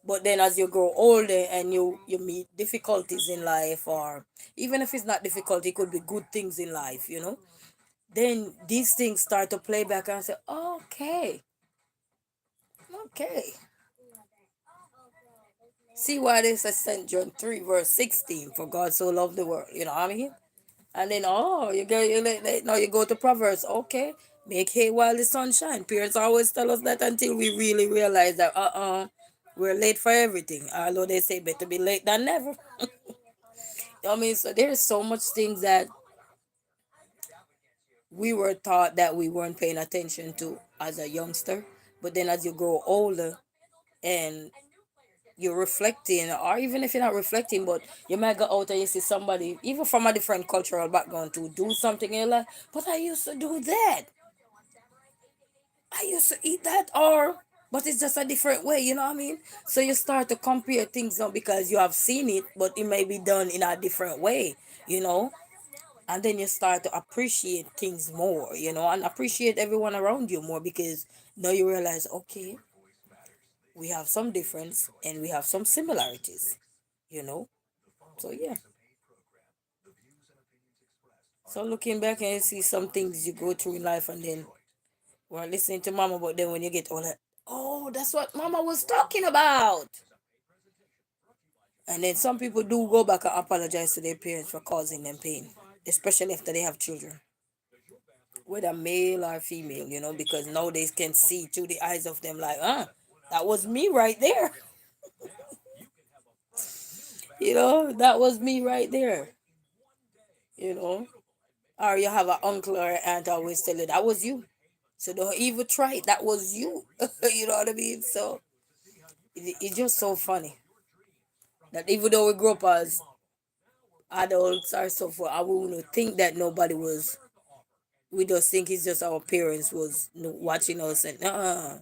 But then as you grow older and you meet difficulties in life, or even if it's not difficult, it could be good things in life, you know. Then these things start to play back and say, okay, okay. See why this is St. John 3 verse 16, for God so loved the world, you know what I mean? And then now you go to Proverbs, okay, make hay while the sun shine. Parents always tell us that until we really realize that we're late for everything. Although they say better be late than never. I mean, so there's so much things that we were taught that we weren't paying attention to as a youngster. But then as you grow older and you're reflecting, or even if you're not reflecting, but you might go out and you see somebody, even from a different cultural background, to do something, and you're like, but I used to do that. I used to eat that, or but it's just a different way, you know what I mean? So you start to compare things now because you have seen it, but it may be done in a different way, you know? And then you start to appreciate things more, and appreciate everyone around you more, because now you realize, okay, we have some difference and we have some similarities, you know? So yeah. So looking back and you see some things you go through in life, and then we're listening to mama, but then when you get all that, oh, that's what mama was talking about. And then some people do go back and apologize to their parents for causing them pain, especially after they have children, whether male or female, because nowadays can see through the eyes of them like, that was me right there. That was me right there, you know. Or you have an uncle or an aunt always tell you that was you. So don't even try it. That was you. You know what I mean? So it's just so funny that even though we grew up as adults or so forth, I wouldn't think that nobody was. We just think it's just our parents was watching us, and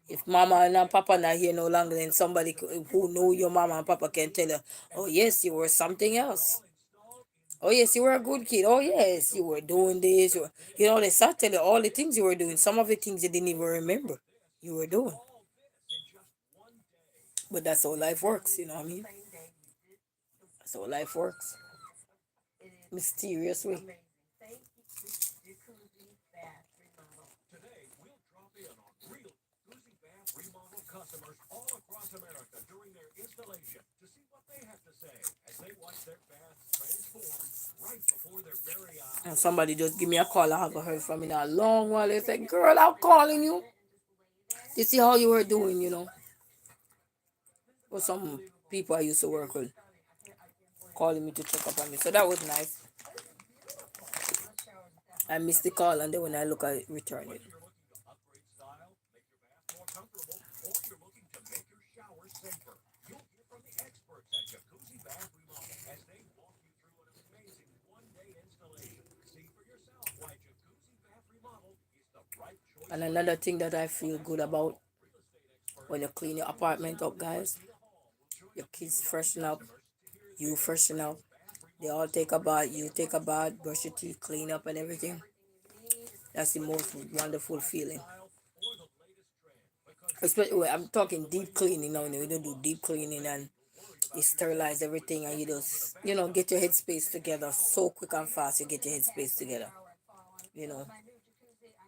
if mama and papa not here no longer, then somebody who know your mama and papa can tell you, oh yes, you were something else. Oh yes, you were a good kid. Oh yes, you were doing this. They start telling you all the things you were doing. Some of the things you didn't even remember you were doing. But that's how life works. You know what I mean? That's how life works. Mysterious way. And somebody just give me a call. I haven't heard from you in a long while. They say, girl, I'm calling you. You see how you were doing. Or some people I used to work with calling me to check up on me. So that was nice. I missed the call, and then when I look, I return it. And another thing that I feel good about when you clean your apartment up, guys, your kids freshen up, you freshen up, they all take a bath, you take a bath, brush your teeth, clean up and everything. That's the most wonderful feeling. Especially when I'm talking deep cleaning now, you don't do deep cleaning and you sterilize everything, and you just, get your headspace together so quick and fast. You get your headspace together, you know,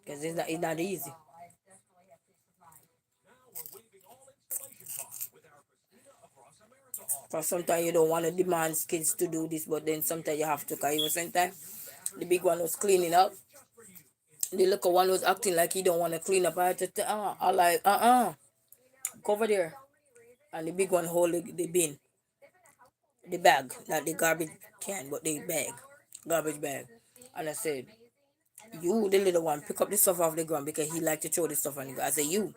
because it's not easy. For sometimes you don't want to demand kids to do this, but then sometimes you have to. Cause even sometimes the big one was cleaning up, the little one was acting like he don't want to clean up. I had to I like go over there, and the big one hold the bin, the bag, not the garbage can, but the bag, garbage bag. And I said, you, the little one, pick up the stuff off the ground, because he like to throw the stuff on the ground. I said, you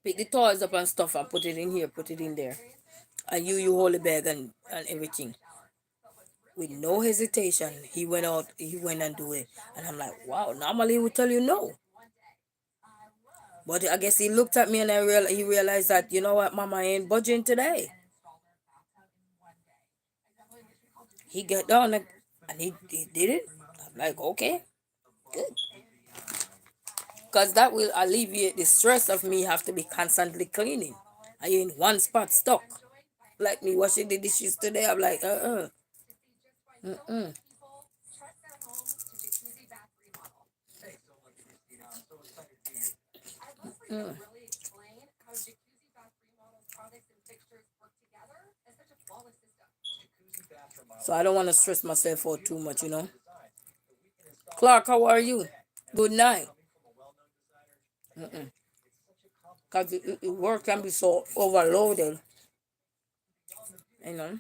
pick the toys up and stuff and put it in here, put it in there, and you hold the bag and everything. With no hesitation, he went out, he went and do it. And I'm like, wow, normally he would tell you no. But I guess he looked at me, and he realized that, you know what, mama ain't budging today. He got down and he did it. I'm like, okay, good. Because that will alleviate the stress of me have to be constantly cleaning. I in one spot stuck. Like me washing the dishes today, I'm like, mm-mm. Mm. So I don't want to stress myself out too much. Clark, how are you? Good night. Because work can be so overloaded, you know.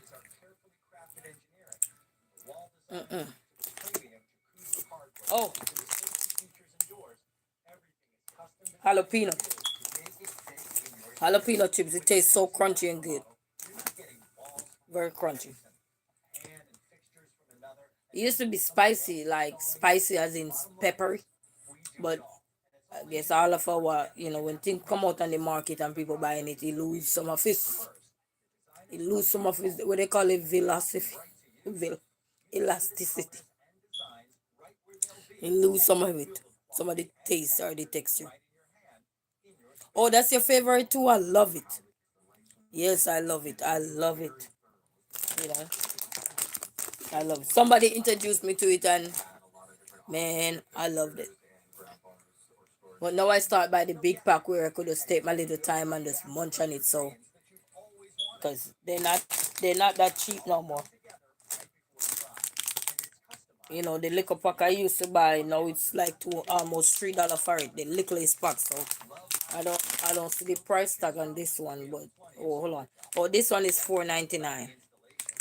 Mm-mm. Oh, jalapeno. Jalapeno chips, it tastes so crunchy and good. Very crunchy. It used to be spicy, like spicy as in peppery. But I guess all of our, when things come out on the market and people buying it, it lose some of his, what they call it, velocity, vel, elasticity. It lose some of it, some of the taste or the texture. Oh, that's your favorite too? I love it. Yes, I love it. I love it. You know, I love it. Somebody introduced me to it and man, I loved it. But now I start by the big pack where I could just take my little time and just munch on it. So, because they're not that cheap no more. The liquor pack I used to buy now it's like almost $3 for it. The littlest pack. So I don't see the price tag on this one, but oh hold on. Oh, this one is 4.99.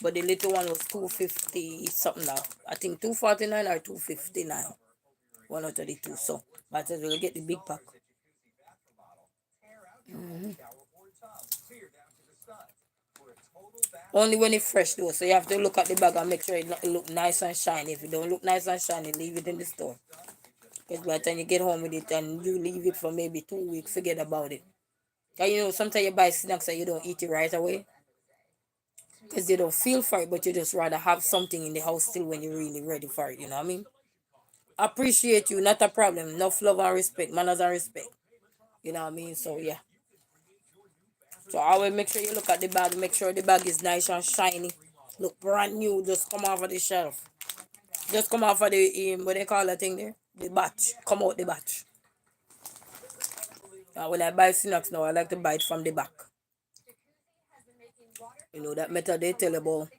But the little one was 250 something now. I think 249 or 259. One out of the two. So but I will get the big pack. Mhm. Only when it's fresh though. So you have to look at the bag and make sure it look nice and shiny. If it don't look nice and shiny, leave it in the store. Because by the time you get home with it and you leave it for maybe 2 weeks, forget about it. And sometimes you buy snacks and you don't eat it right away. Because you don't feel for it, but you just rather have something in the house still when you're really ready for it. You know what I mean? Appreciate you, not a problem. Enough love and respect, manners and respect. You know what I mean? So yeah. So I will make sure you look at the bag, make sure the bag is nice and shiny. Look brand new, just come off of the shelf. Just come off of the what they call that thing there? The batch. Come out the batch. When I buy snacks now, I like to buy it from the back. That method they tell about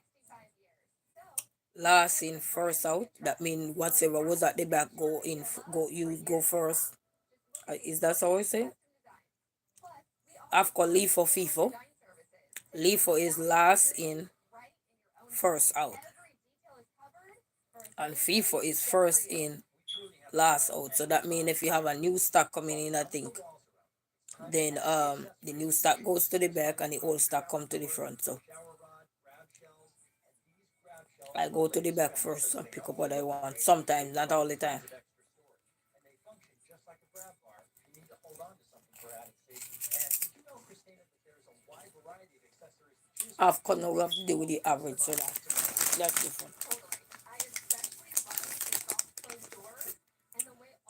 last in, first out. That means whatever was at the back go in, go first. Is that how I say? I've got LIFO, FIFO. LIFO is last in, first out. And FIFO is first in, last out. So that means if you have a new stock coming in, I think, then the new stock goes to the back and the old stock come to the front. So I go to the back first and pick up what I want. Sometimes, not all the time. Of course, now we have to deal with the average, so that's different.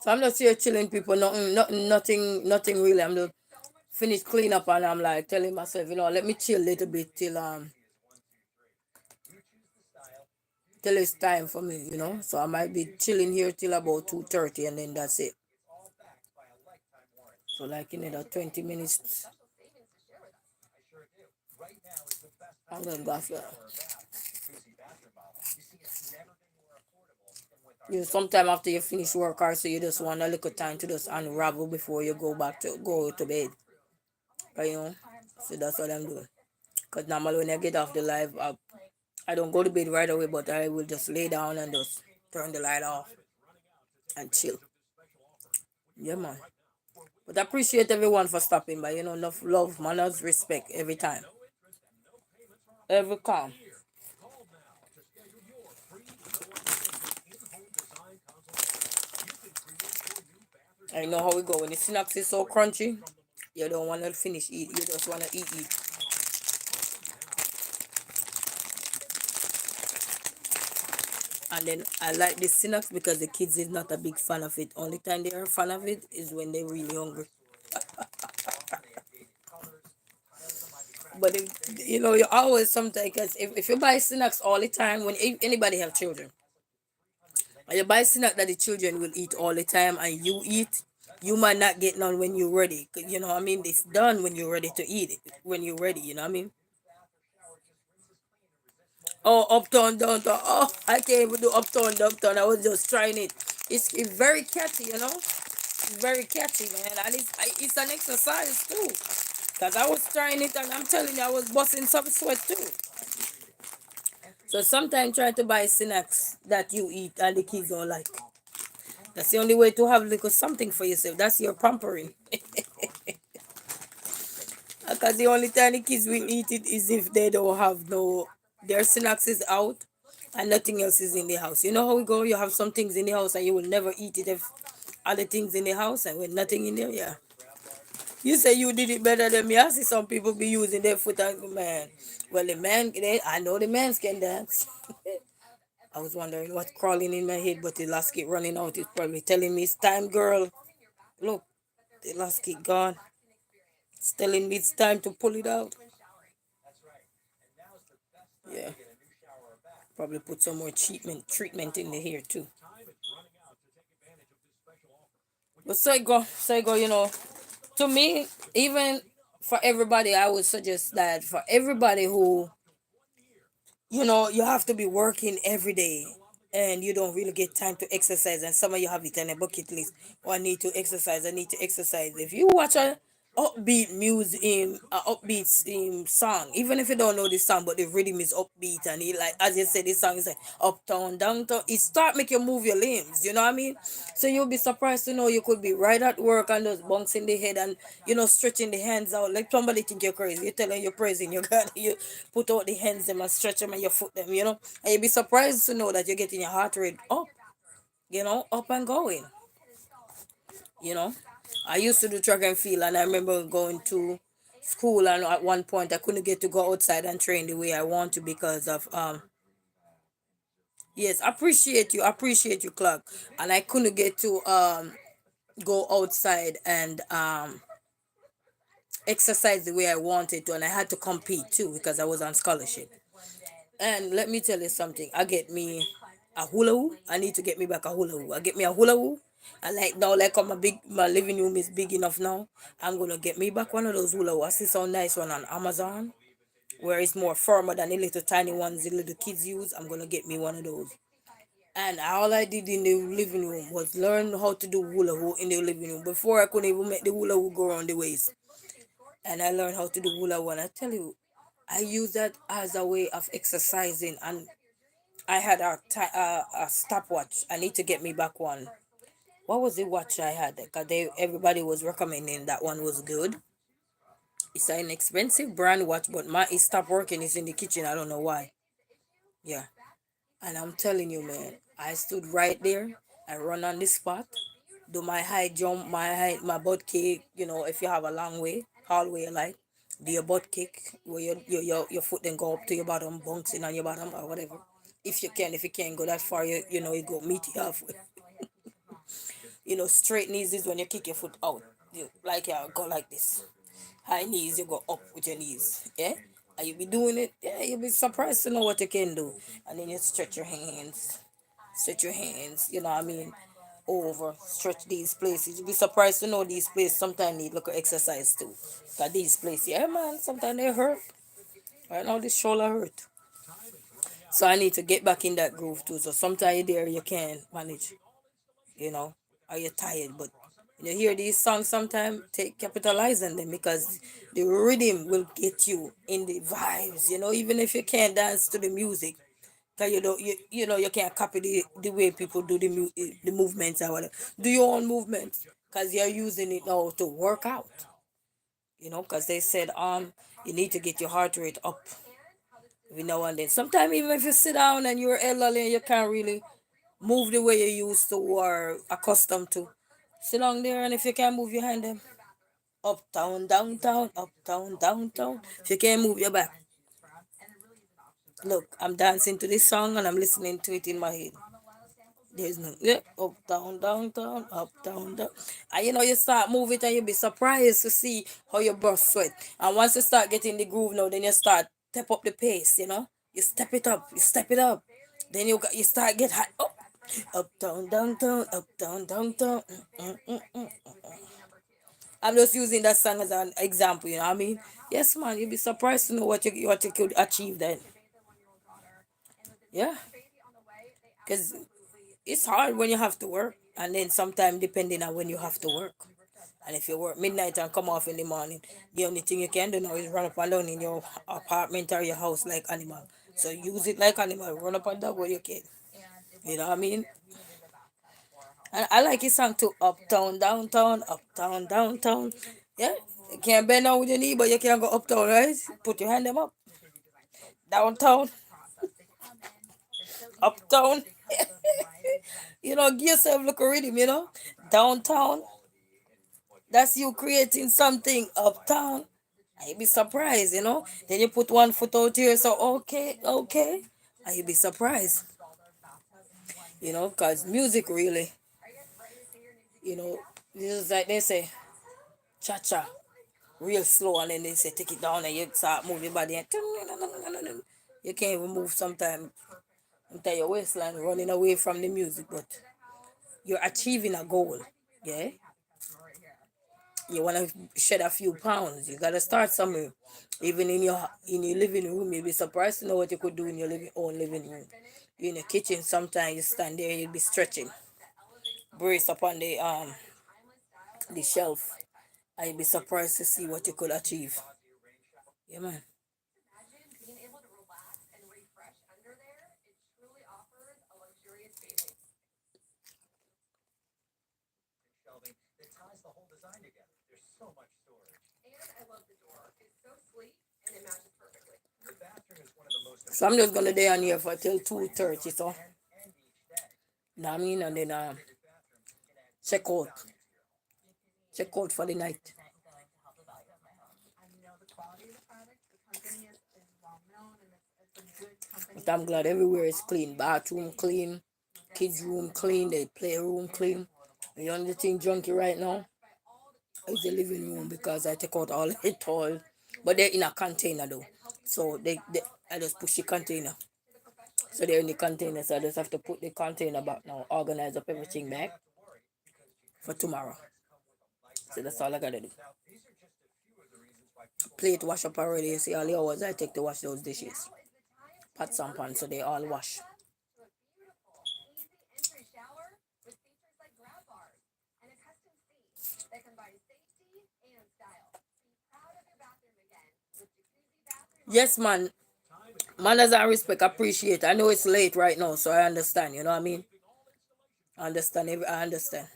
So I'm just here chilling, people. Nothing really. I'm just finished clean up, and I'm like telling myself, let me chill a little bit till it's time for me. So I might be chilling here till about 2:30, and then that's it. So like in another 20 minutes, I'm gonna go for. Sometime after you finish work, or so you just want a little time to just unravel before you go to bed. But, so that's what I'm doing. Cause normally when I get off the live, I don't go to bed right away, but I will just lay down and just turn the light off and chill. Yeah, man. But I appreciate everyone for stopping by. Enough love, manners, respect every time. Every time. I know how we go. When the snacks is so crunchy, you don't want to finish eat. You just want to eat. And then I like the snacks because the kids is not a big fan of it. Only time they are a fan of it is when they're really hungry. But you always sometimes, because if you buy snacks all the time, when anybody have children, and you buy snack that the children will eat all the time and you eat, you might not get none when you're ready. You know what I mean? It's done when you're ready to eat it. When you're ready, you know what I mean? Oh, uptown, downtown. Oh, I can't even do uptown, downtown. I was just trying it. It's very catchy. It's very catchy, man. And it's an exercise too. Because I was trying it and I'm telling you, I was busting some sweat too. So sometimes try to buy snacks that you eat and the kids don't like. That's the only way to have little something for yourself. That's your pampering. Cause the only time the kids will eat it is if they don't have no their snacks is out and nothing else is in the house. You know how we go? You have some things in the house and you will never eat it if other things in the house and with nothing in there. Yeah. You say you did it better than me. I see some people be using their foot and man. Well, I know the men can dance. I was wondering what's crawling in my head, but the last kid running out is probably telling me it's time, girl. Look, the last kid gone. It's telling me it's time to pull it out. Yeah, probably put some more treatment in the hair too. But Saigo, to me, even for everybody, I would suggest that for everybody who you have to be working every day and you don't really get time to exercise, and some of you have it on a bucket list. Oh, I need to exercise, I need to exercise. If you watch a upbeat music in a upbeat song, even if you don't know the song but the rhythm is upbeat and it, like as you said, this song is like uptown downtown, it start make you move your limbs, you know what I mean? So you'll be surprised to know you could be right at work and just bouncing the head and stretching the hands out like somebody think you're crazy. You're telling you're praising your God. You put out the hands them and stretch them and you foot them, and you'll be surprised to know that you're getting your heart rate up, up and going. you know I used to do track and field, and I remember going to school, and at one point I couldn't get to go outside and train the way I want to because of yes, appreciate you, Clark. And I couldn't get to go outside and exercise the way I wanted to, and I had to compete too because I was on scholarship. And let me tell you something. I get me a hula hoop. I need to get me back a hula hoop. I get me a hula hoop. And like now, like my living room is big enough now. I'm gonna get me back one of those hula hoop. I see some nice one on Amazon where it's more firmer than the little tiny ones the little kids use. I'm gonna get me one of those. And all I did in the living room was learn how to do hula hoop in the living room. Before I couldn't even make the hula hoop go around the waist. And I learned how to do hula hoop. And I tell you, I use that as a way of exercising. And I had a stopwatch. I need to get me back one. What was the watch I had? Because everybody was recommending that one was good. It's an expensive brand watch, but my it stopped working. It's in the kitchen. I don't know why. Yeah. And I'm telling you, man, I stood right there. I run on the spot, do my high jump, my butt kick. If you have a long way, hallway like, do your butt kick where your foot then go up to your bottom, bouncing on your bottom or whatever. If you can't go that far, you go meet you halfway. Straight knees is when you kick your foot out. You go like this. High knees, you go up with your knees. Yeah? And you be doing it, yeah, you'll be surprised to know what you can do. And then you stretch your hands. Stretch your hands, you know what I mean? Over. Stretch these places. You'll be surprised to know these places sometimes need little exercise too. Cause these places, yeah man, sometimes they hurt. Right now this shoulder hurt. So I need to get back in that groove too. So sometimes there you can manage, you know, are you tired? But when you hear these songs, sometimes take capitalize on them because the rhythm will get you in the vibes. Even if you can't dance to the music, cause you can't copy the way people do the movements or whatever. Do your own movements, cause you're using it now to work out. Cause they said you need to get your heart rate up every now and then. Sometimes even if you sit down and you're elderly and you can't really move the way you used to or accustomed to. Sit down there, and if you can't move your hand them, uptown, downtown, uptown, downtown. If you can't move your back. Look, I'm dancing to this song and I'm listening to it in my head. There's no uptown, downtown, uptown, down. And you start moving and you'll be surprised to see how your breath sweat. And once you start getting the groove now, then you start step up the pace. You step it up, you step it up. Then you start get high up. Uptown, downtown, uptown, downtown. I'm just using that song as an example, you know what I mean? Yes, man, you'll be surprised to know what you could achieve then. Yeah, because it's hard when you have to work, and then sometime depending on when you have to work. And if you work midnight and come off in the morning, the only thing you can do now is run up and down in your apartment or your house like animal. So use it like animal, run up and down where you can. You know what I mean? And I like his song too. Uptown, downtown, uptown, downtown. Yeah, You can't bend down with your knee, but you can go uptown, right? Put your hand them up. Downtown, uptown. Give yourself look a rhythm, Downtown, that's you creating something uptown. I'd be surprised, Then you put one foot out here, so okay, okay. I'd be surprised, because music really, you know, this is like they say, cha cha, real slow, and then they say take it down and you start moving your body and you can't even move sometimes until your waistline running away from the music, but you're achieving a goal. Yeah, you want to shed a few pounds, you gotta start somewhere. Even in your living room, you'll be surprised to know what you could do in your own living room. You're in the kitchen, sometimes you stand there, you'll be stretching, brace upon the shelf, and you'll be surprised to see what you could achieve. Yeah, man. So I'm just gonna stay on here for till 2:30. So, know what I mean, and then check out, check out for the night. But I'm glad everywhere is clean. Bathroom clean, kids room clean, the playroom clean. The only thing junky right now is the living room because I take out all the toys, but they're in a container though. So they I just push the container. So they're in the container. So I just have to put the container back now, organize up everything back for tomorrow. So that's all I gotta do. Plate wash up already. You see all the hours I take to wash those dishes. Pots and pans, so they all wash. Yes, man. Manners and respect, appreciate. I know it's late right now, so I understand. You know what I mean? I understand. I understand.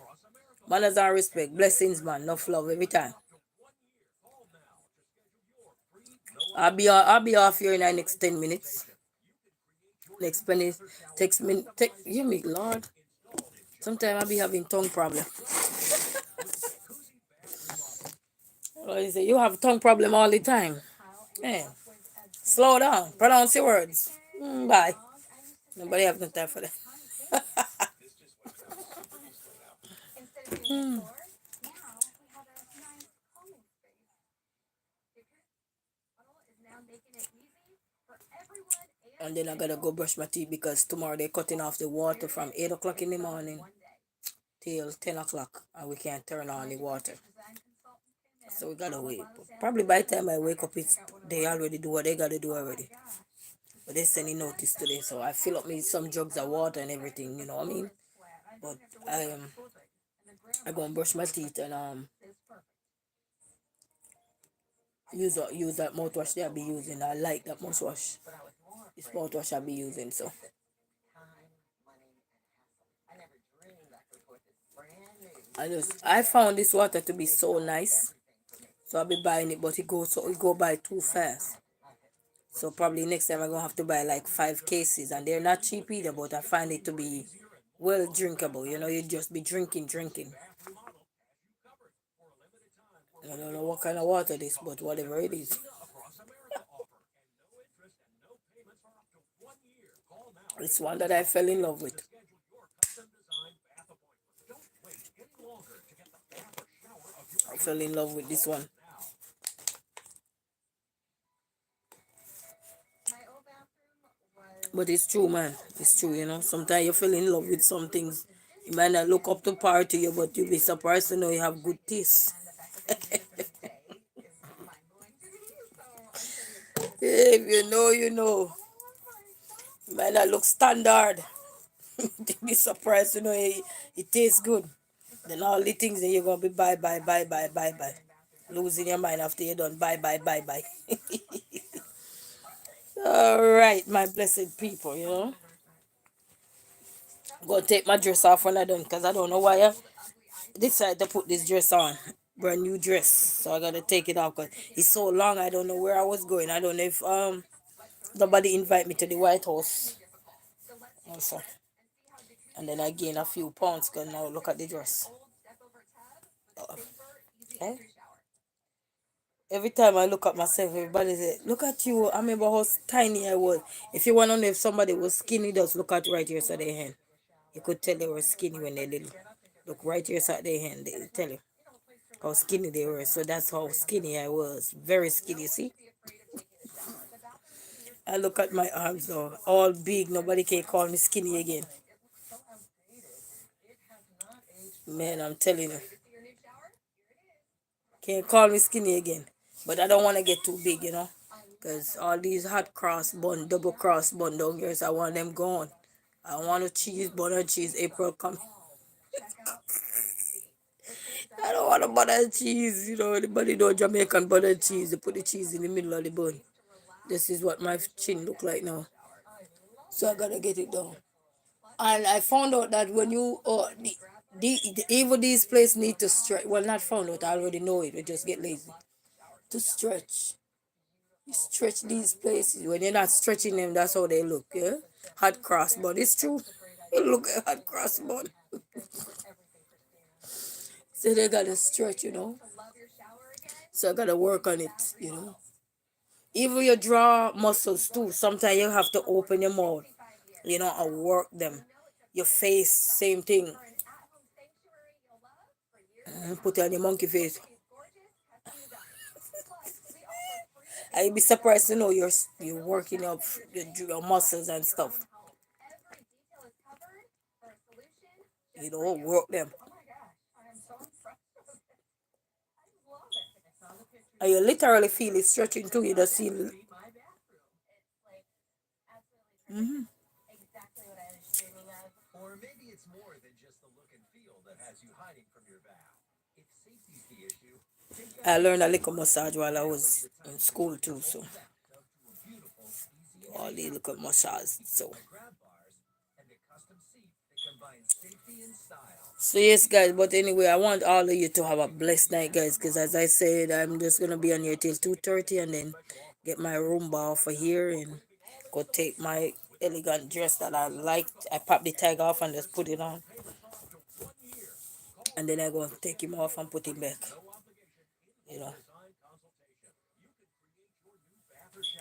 Manners and respect, blessings, man. Enough love every time. I'll be off here in the next 10 minutes. Next minute, text me, hear me, Lord. Sometimes I'll be having tongue problem. Well, you say you have tongue problem all the time. Yeah. Slow down. Pronounce your words. Bye. Nobody have no time for that. Mm. And then I gotta go brush my teeth because tomorrow they're cutting off the water from 8 o'clock in the morning till 10 o'clock, and we can't turn on the water. So we gotta wait. Probably by the time I wake up, they already do what they gotta do already. But they sending notice today, so I fill up me some jugs of water and everything. You know what I mean? But I go and brush my teeth and use that mouthwash that I be using. I like that mouthwash. This mouthwash I be using. So I found this water to be so nice. So I'll be buying it, but it go by too fast. So probably next time I'm gonna have to buy like 5 cases, and they're not cheap either. But I find it to be well drinkable. You just be drinking. I don't know what kind of water this, but whatever it is, it's one that I fell in love with. I fell in love with this one. But it's true, man. It's true. Sometimes you fell in love with some things. You might not look up to par to you, but you'll be surprised to know you have good taste. If you know, you know. You might not look standard. You'll be surprised to know it tastes good. Then all the things that you're going to be buy. Losing your mind after you're done. Buy. All right, my blessed people. I'm going to take my dress off when I'm done because I don't know why I decided to put this dress on. brand new dress, so I gotta take it off because it's so long. I don't know where I was going. I don't know if somebody invite me to the White House also, and then I gain a few pounds because now look at the dress. Eh? Every time I look at myself, everybody say, "Look at you." I remember how tiny I was. If you want to know if somebody was skinny, just look at right here, so their hand. You could tell they were skinny when they little. Look right here, so their hand. They tell you how skinny they were. So that's how skinny I was. Very skinny. See, I look at my arms now, all big. Nobody can call me skinny again. Man, I'm telling you, can't call me skinny again. But I don't want to get too big, you know. Because all these hot cross bun, double cross bun down here, so I want them gone. I want a cheese, butter and cheese. April come. I don't want a butter and cheese. You know, anybody know Jamaican butter and cheese. They put the cheese in the middle of the bun. This is what my chin look like now. So I gotta get it done. And I found out that when you even these places need to stretch. Well, not found out. I already know it. We just get lazy to stretch. You stretch these places. When you're not stretching them, that's how they look. Yeah, hot cross bun. It's true. You look at hot cross bun. So they gotta stretch, you know. So I gotta work on it, you know. Even your jaw muscles too. Sometimes you have to open your mouth, you know, and work them. Your face, same thing. Put on your monkey face. I'd be surprised to know you're working up your muscles and stuff. You know, work them. And you literally feel it stretching too. You just see. Mm-hmm. I learned a little massage while I was in school too, so all the little massage. So yes, guys. But anyway, I want all of you to have a blessed night, guys. Because as I said, I'm just gonna be on here till 2:30, and then get my room bar for here and go take my elegant dress that I liked. I pop the tag off and just put it on, and then I go and take him off and put him back. You know,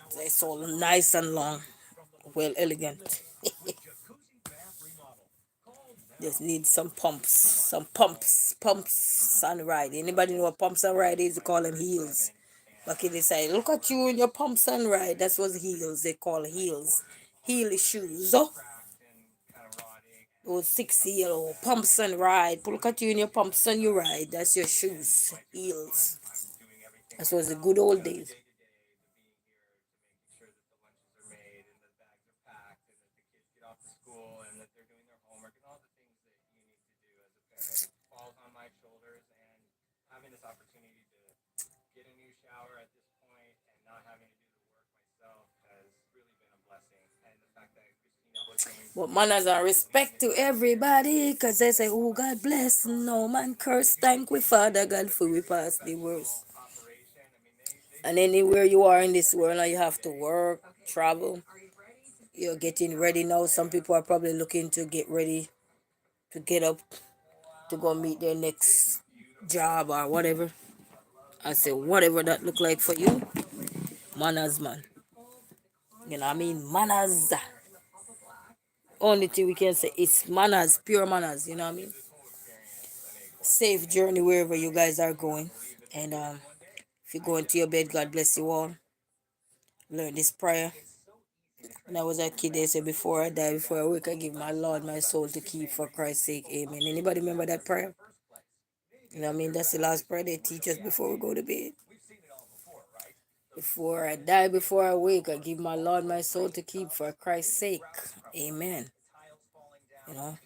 so it's all nice and long, well elegant. Just need some pumps and ride. Anybody know what pumps and ride is? They call them heels. Back in the side, look at you in your pumps and ride. That's what heels they call heels. Heel shoes. Oh, those 6 year pumps and ride. Look at you in your pumps and you ride. That's your shoes. Heels. That was the good old days. But manners and respect to everybody, cause they say, "Oh God bless, no man curse." Thank we Father God for we pass the worst. And anywhere you are in this world, now you have to work, travel. You're getting ready now. Some people are probably looking to get ready to get up to go meet their next job or whatever. I say whatever that look like for you, manners, man. You know what I mean? Manners. Only thing we can say is manners, pure manners. You know what I mean? Safe journey wherever you guys are going. And if you go into your bed, God bless you all. Learn this prayer. When I was a kid, they said, "Before I die, before I wake, I give my Lord my soul to keep for Christ's sake." Amen. Anybody remember that prayer? You know what I mean? That's the last prayer they teach us before we go to bed. Before I die, before I wake, I give my Lord my soul to keep for Christ's sake. Amen. You know?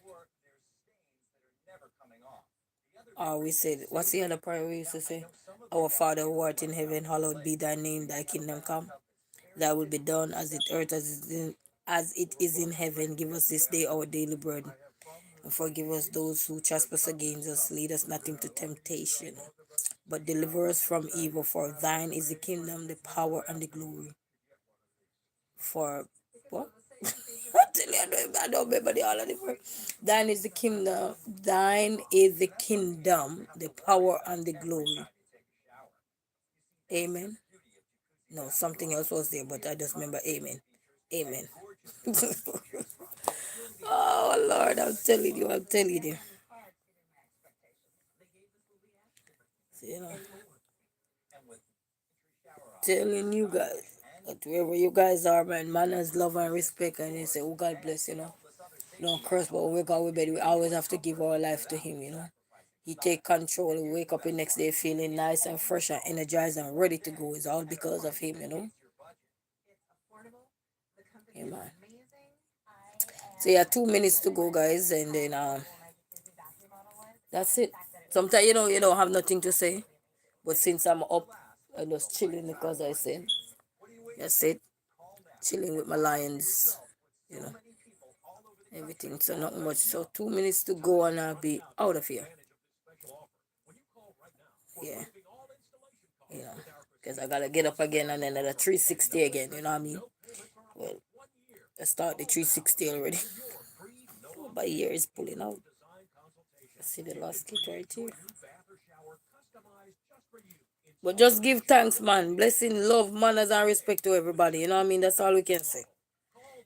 We said, what's the other prayer we used to say? Our Father who art in heaven, hallowed be thy name, thy kingdom come. Thy will be done as it earth as it is in heaven. Give us this day our daily bread. And forgive us those who trespass against us. Lead us not into temptation, but deliver us from evil. For thine is the kingdom, the power, and the glory. For what? I tell you, I don't remember the all of the verse. Thine is the kingdom, thine is the kingdom, the power, and the glory. Amen. No, something else was there, but I just remember amen. Amen. Oh Lord, I'm telling you. You know, telling you guys that wherever you guys are, man, manners, love, and respect, and you say, oh God bless, Don't curse, but when we wake up with bed, we always have to give our life to Him. He take control. We wake up the next day feeling nice and fresh and energized and ready to go. It's all because of Him. Amen. So yeah, 2 minutes to go, guys, and then that's it. Sometimes you don't have nothing to say, but since I'm up, I'm just chilling because I said that's it. Chilling with my lions, you know, everything. So not much. So 2 minutes to go, and I'll be out of here. Yeah, yeah. Because I gotta get up again and then another 360 again. You know what I mean? Well, I start the 360 already. My ear is pulling out. See the last kit right here. But just give thanks, man. Blessing, love, manners, and respect to everybody. You know what I mean? That's all we can say.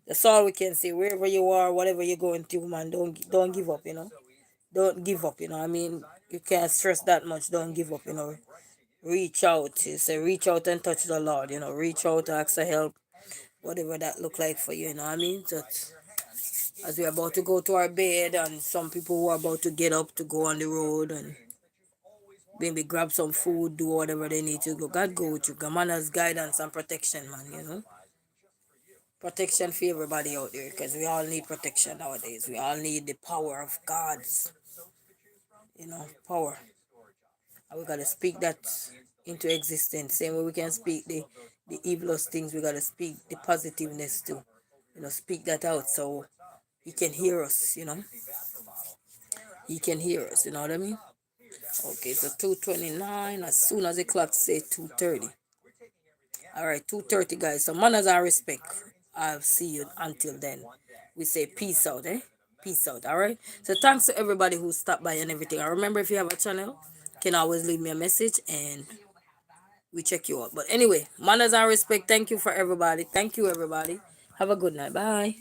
That's all we can say. Wherever you are, whatever you're going through, man, don't give up. Don't give up. You know what I mean? You can't stress that much. Don't give up. Reach out. You say reach out and touch the Lord. Reach out, ask for help. Whatever that look like for you. You know what I mean? So as we're about to go to our bed, and some people who are about to get up to go on the road and maybe grab some food, do whatever they need to go. God go with you. God manners, guidance, and protection, man. Protection for everybody out there, because we all need protection nowadays. We all need the power of God's, power. And we gotta speak that into existence. Same way we can speak the evilest things, we gotta speak the positiveness too. Speak that out so He can hear us. He can hear us, you know what I mean? Okay, so 2:29. As soon as the clock say 2:30. All right, 2:30, guys. So manners and respect. I'll see you until then. We say peace out, eh? Peace out. All right. So thanks to everybody who stopped by and everything. I remember, if you have a channel, you can always leave me a message and we check you out. But anyway, manners and respect. Thank you for everybody. Thank you, everybody. Have a good night. Bye.